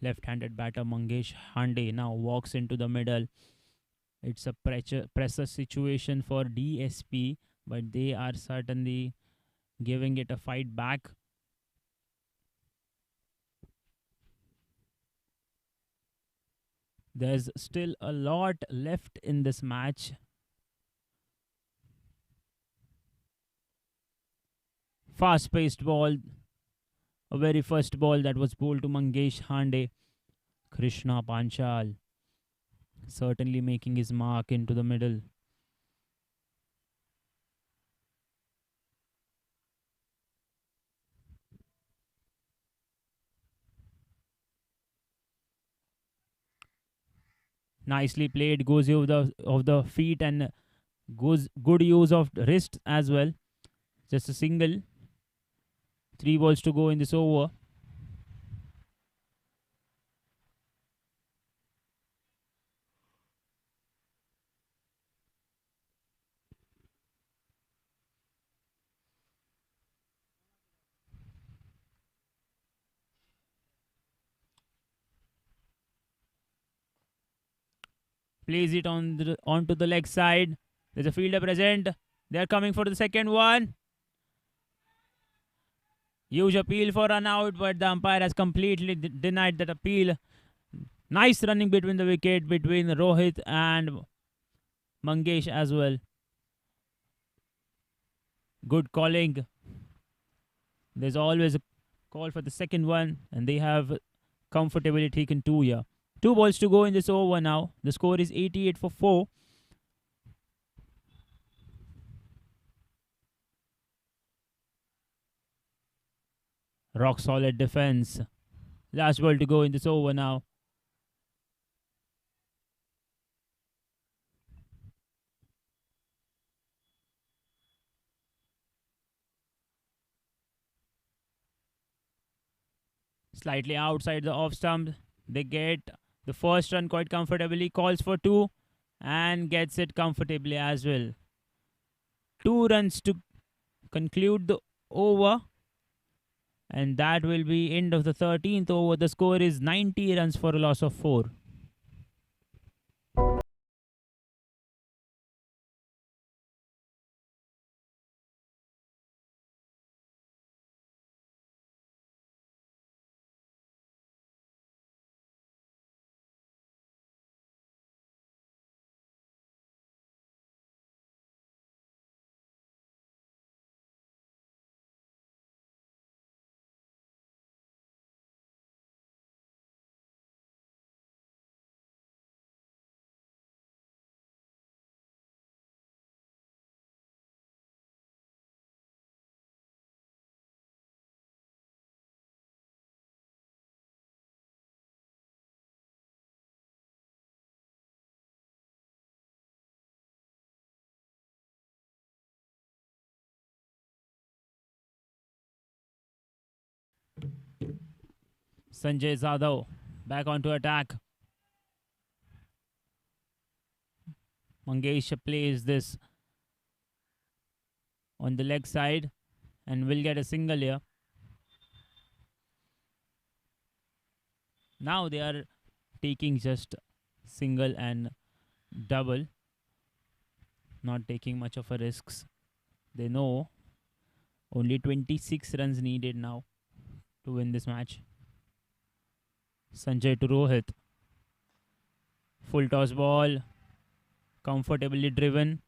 Left-handed batter Mangesh Hande now walks into the middle. It's a pressure situation for DSP, but they are certainly giving it a fight back. There's still a lot left in this match. Fast-paced ball. A very first ball that was bowled to Mangesh Hande. Krishna Panchal certainly making his mark into the middle. Nicely played. Goes use of the feet and goes good use of wrist as well. Just a single. 3 balls to go in this over. Plays it onto the leg side. There's a fielder present. They're coming for the second one. Huge appeal for run out, but the umpire has completely denied that appeal. Nice running between the wicket between Rohit and Mangesh as well. Good calling. There's always a call for the second one, and they have comfortably taken 2 here. 2 balls to go in this over now. The score is 88 for 4. Rock solid defense. Last ball to go in this over now. Slightly outside the off stump. They get the first run quite comfortably. Calls for 2 and gets it comfortably as well. 2 runs to conclude the over. And that will be end of the 13th over. The score is 90 runs for a loss of 4. Sanjay Zadav back onto attack. Mangesh plays this on the leg side and will get a single here. Now they are taking just single and double, not taking much of a risks. They know only 26 runs needed now to win this match. Sanjay to Rohit. Full toss ball. Comfortably driven.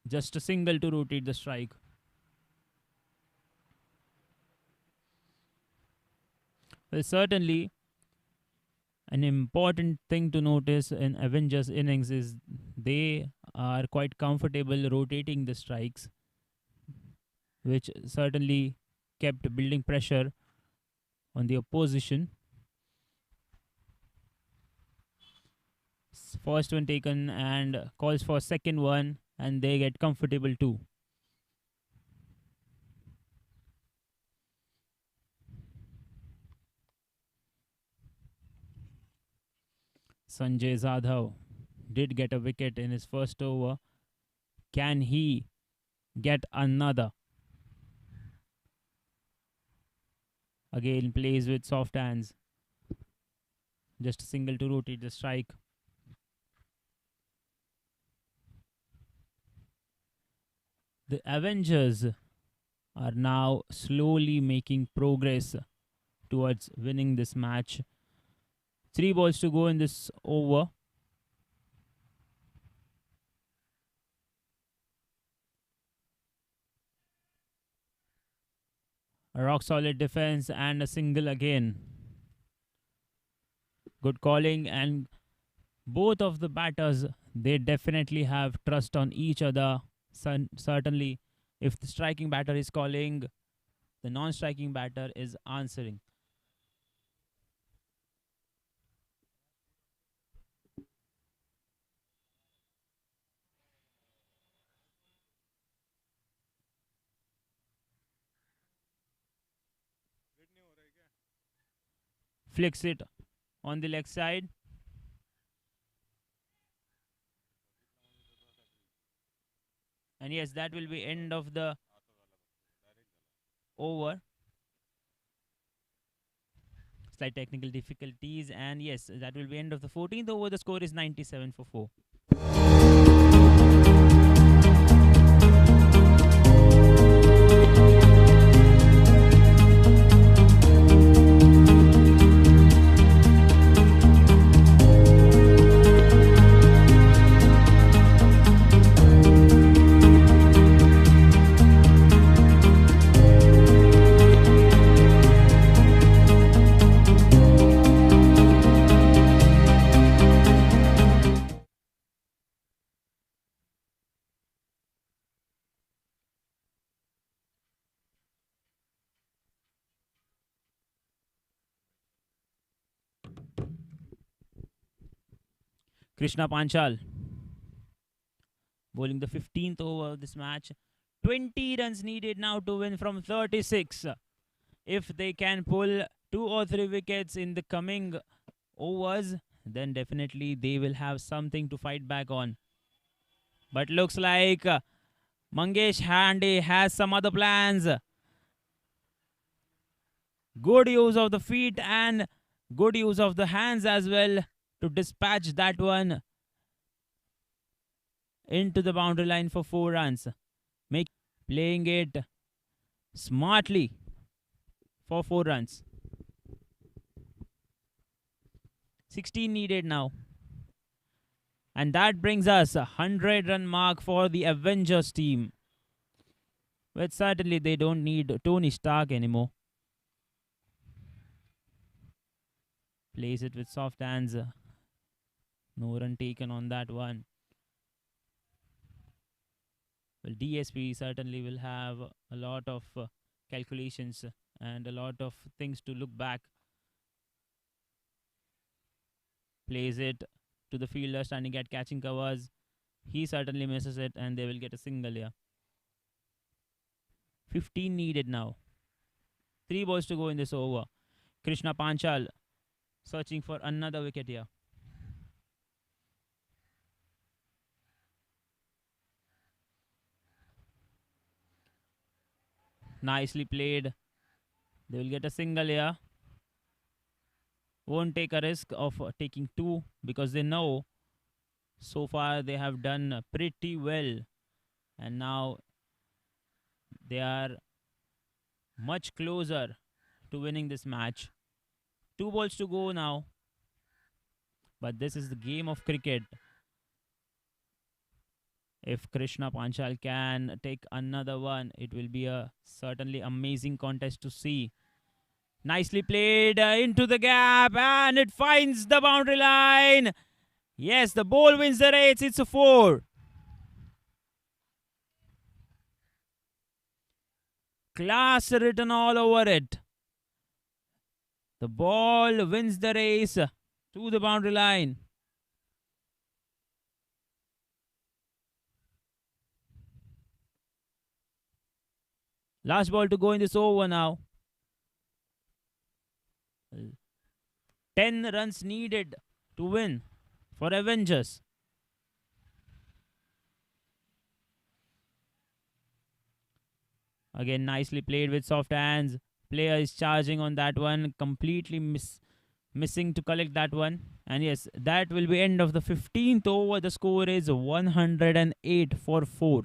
Just a single to rotate the strike. Well, certainly an important thing to notice in Avengers innings is they are quite comfortable rotating the strikes, which certainly kept building pressure on the opposition. First one taken and calls for second one, and they get comfortable too. Sanjay Zadav did get a wicket in his first over. Can he get another? Again plays with soft hands. Just a single to rotate the strike. The Avengers are now slowly making progress towards winning this match. 3 balls to go in this over. A rock solid defense and a single again. Good calling, and both of the batters, they definitely have trust on each other. Certainly, if the striking batter is calling, the non-striking batter is answering. Flicks it on the leg side. And yes, that will be end of the over. Slight technical difficulties, and yes, that will be end of the 14th over. The score is 97 for 4. Krishna Panchal bowling the 15th over of this match. 20 runs needed now to win from 36. If they can pull 2 or 3 wickets in the coming overs, then definitely they will have something to fight back on. But looks like Mangesh Hande has some other plans. Good use of the feet and good use of the hands as well to dispatch that one into the boundary line for 4 runs. Playing it smartly for 4 runs. 16 needed now. And that brings us a 100-run mark for the Avengers team. But certainly they don't need Tony Stark anymore. Plays it with soft hands. No run taken on that one. Well, DSP certainly will have a lot of calculations and a lot of things to look back. Plays it to the fielder standing at catching covers. He certainly misses it and they will get a single here. 15 needed now. 3 balls to go in this over. Krishna Panchal searching for another wicket here. Nicely played. They will get a single here. Won't take a risk of taking 2 because they know so far they have done pretty well. And now they are much closer to winning this match. 2 balls to go now. But this is the game of cricket. If Krishna Panchal can take another one, it will be a certainly amazing contest to see. Nicely played into the gap and it finds the boundary line. Yes, the ball wins the race. It's a 4. Class written all over it. The ball wins the race to the boundary line. Last ball to go in this over now. 10 runs needed to win for Avengers. Again, nicely played with soft hands. Player is charging on that one. Completely missing to collect that one. And yes, that will be end of the 15th over. The score is 108 for 4.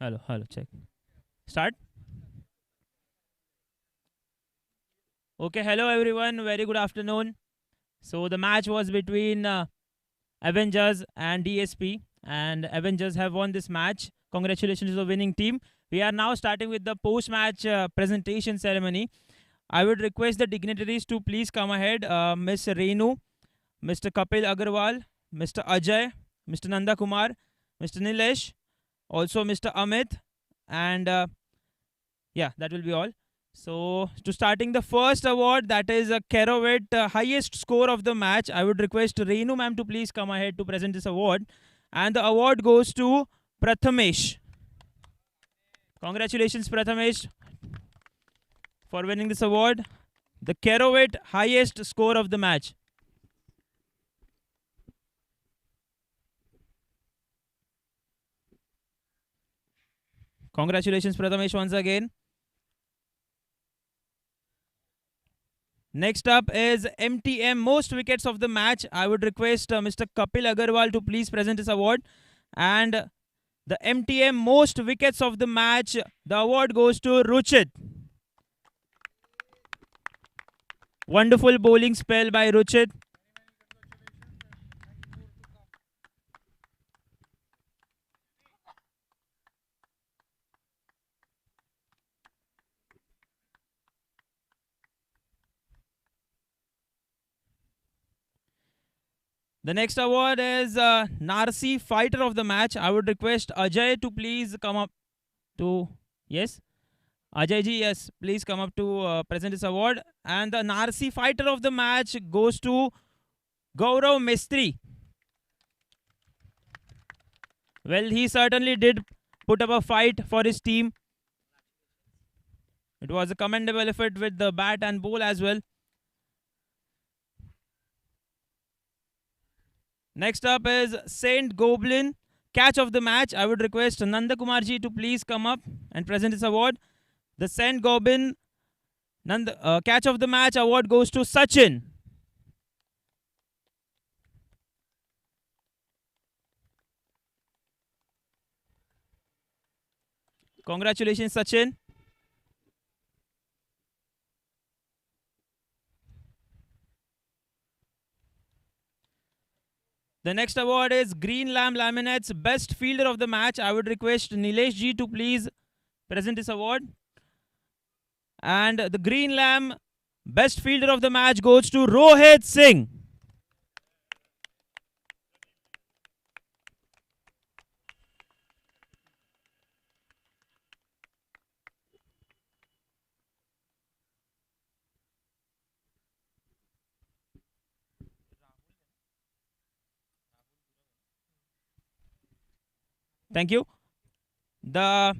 Hello, check. Start. Okay, hello everyone. Very good afternoon. So the match was between Avengers and DSP, and Avengers have won this match. Congratulations to the winning team. We are now starting with the post-match presentation ceremony. I would request the dignitaries to please come ahead. Miss Renu, Mr. Kapil Agarwal, Mr. Ajay, Mr. Nanda Kumar, Mr. Nilesh, also Mr. Amit, and yeah, that will be all. So, to starting the first award, that is a Kerovit highest score of the match, I would request Renu ma'am to please come ahead to present this award. And the award goes to Prathamesh. Congratulations, Prathamesh, for winning this award. The Kerovit highest score of the match. Congratulations, Prathamesh, once again. Next up is MTM most wickets of the match. I would request Mr. Kapil Agarwal to please present his award. And the MTM most wickets of the match, the award goes to Ruchit. Wonderful bowling spell by Ruchit. The next award is Narsi Fighter of the Match. I would request Ajay to please come up to. Yes? Ajay ji, yes, please come up to present this award. And the Narsi Fighter of the Match goes to Gaurav Mistry. Well, he certainly did put up a fight for his team. It was a commendable effort with the bat and ball as well. Next up is Saint Goblin, catch of the match. I would request Nanda Kumarji to please come up and present this award. The Saint Goblin catch of the match award goes to Sachin. Congratulations, Sachin. The next award is Green Lamb Laminates Best Fielder of the Match. I would request Nilesh ji to please present this award. And the Green Lamb Best Fielder of the Match goes to Rohit Singh. Thank you. The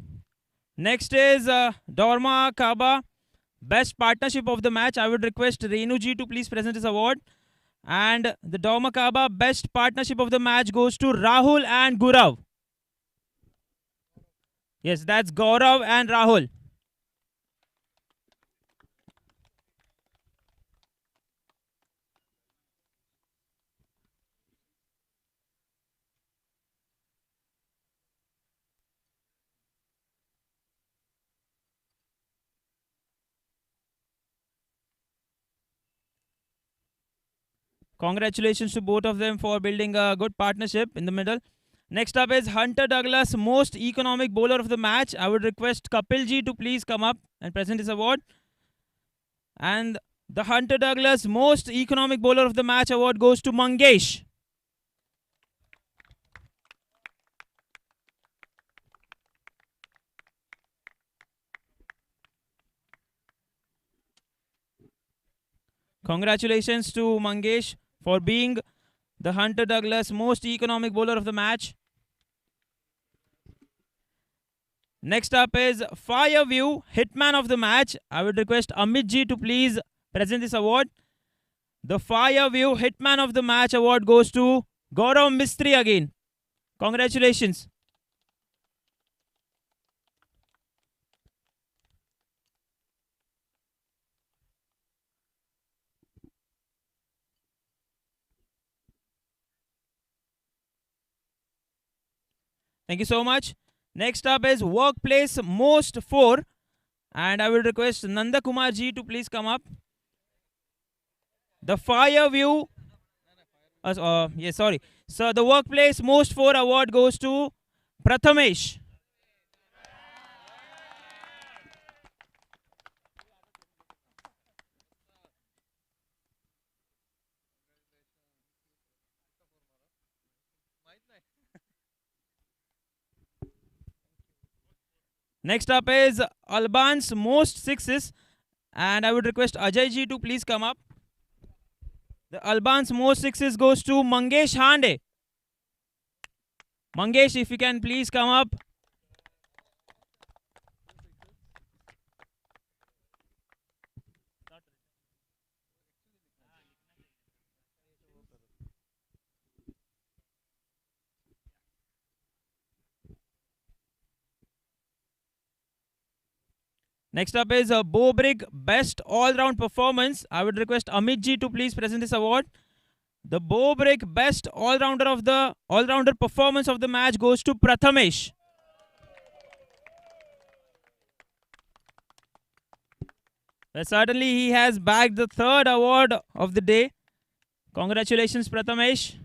next is Dorma Kaba, Best Partnership of the Match. I would request Renu ji to please present this award. And the Dorma Kaba Best Partnership of the Match goes to Rahul and Gurav. Yes, that's Gaurav and Rahul. Congratulations to both of them for building a good partnership in the middle. Next up is Hunter Douglas, most economic bowler of the match. I would request Kapil ji to please come up and present this award. And the Hunter Douglas, most economic bowler of the match award goes to Mangesh. Congratulations to Mangesh for being the Hunter Douglas most economic bowler of the match. Next up is Fireview Hitman of the match. I would request Amit ji to please present this award. The Fireview Hitman of the match award goes to Gaurav Mistry again. Congratulations. Thank you so much. Next up is Workplace Most 4. And I will request Nanda Kumar ji to please come up. The Fire View. Yes, sorry. So the Workplace Most 4 award goes to Prathamesh. Next up is Alban's Most Sixes. And I would request Ajay ji to please come up. The Alban's Most Sixes goes to Mangesh Hande. Mangesh, if you can please come up. Next up is Bobrig Best All-Round Performance. I would request Amit ji to please present this award. The Bobrig Best All-Rounder Performance of the match goes to Prathamesh. Well, certainly he has bagged the third award of the day. Congratulations, Prathamesh.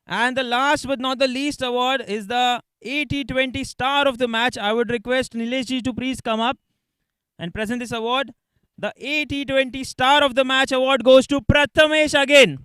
And the last but not the least award is the T20 Star of the Match. I would request Nilesh ji to please come up and present this award. The T20 Star of the Match award goes to Prathamesh again.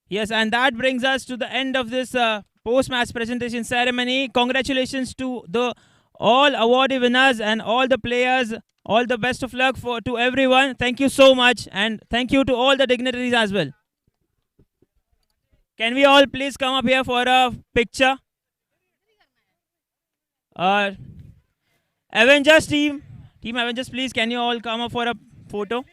Yes, and that brings us to the end of this post-match presentation ceremony. Congratulations to the all awardee winners and all the players. All the best of luck to everyone. Thank you so much, and thank you to all the dignitaries as well. Can we all please come up here for a picture? Avengers team Avengers, please can you all come up for a photo?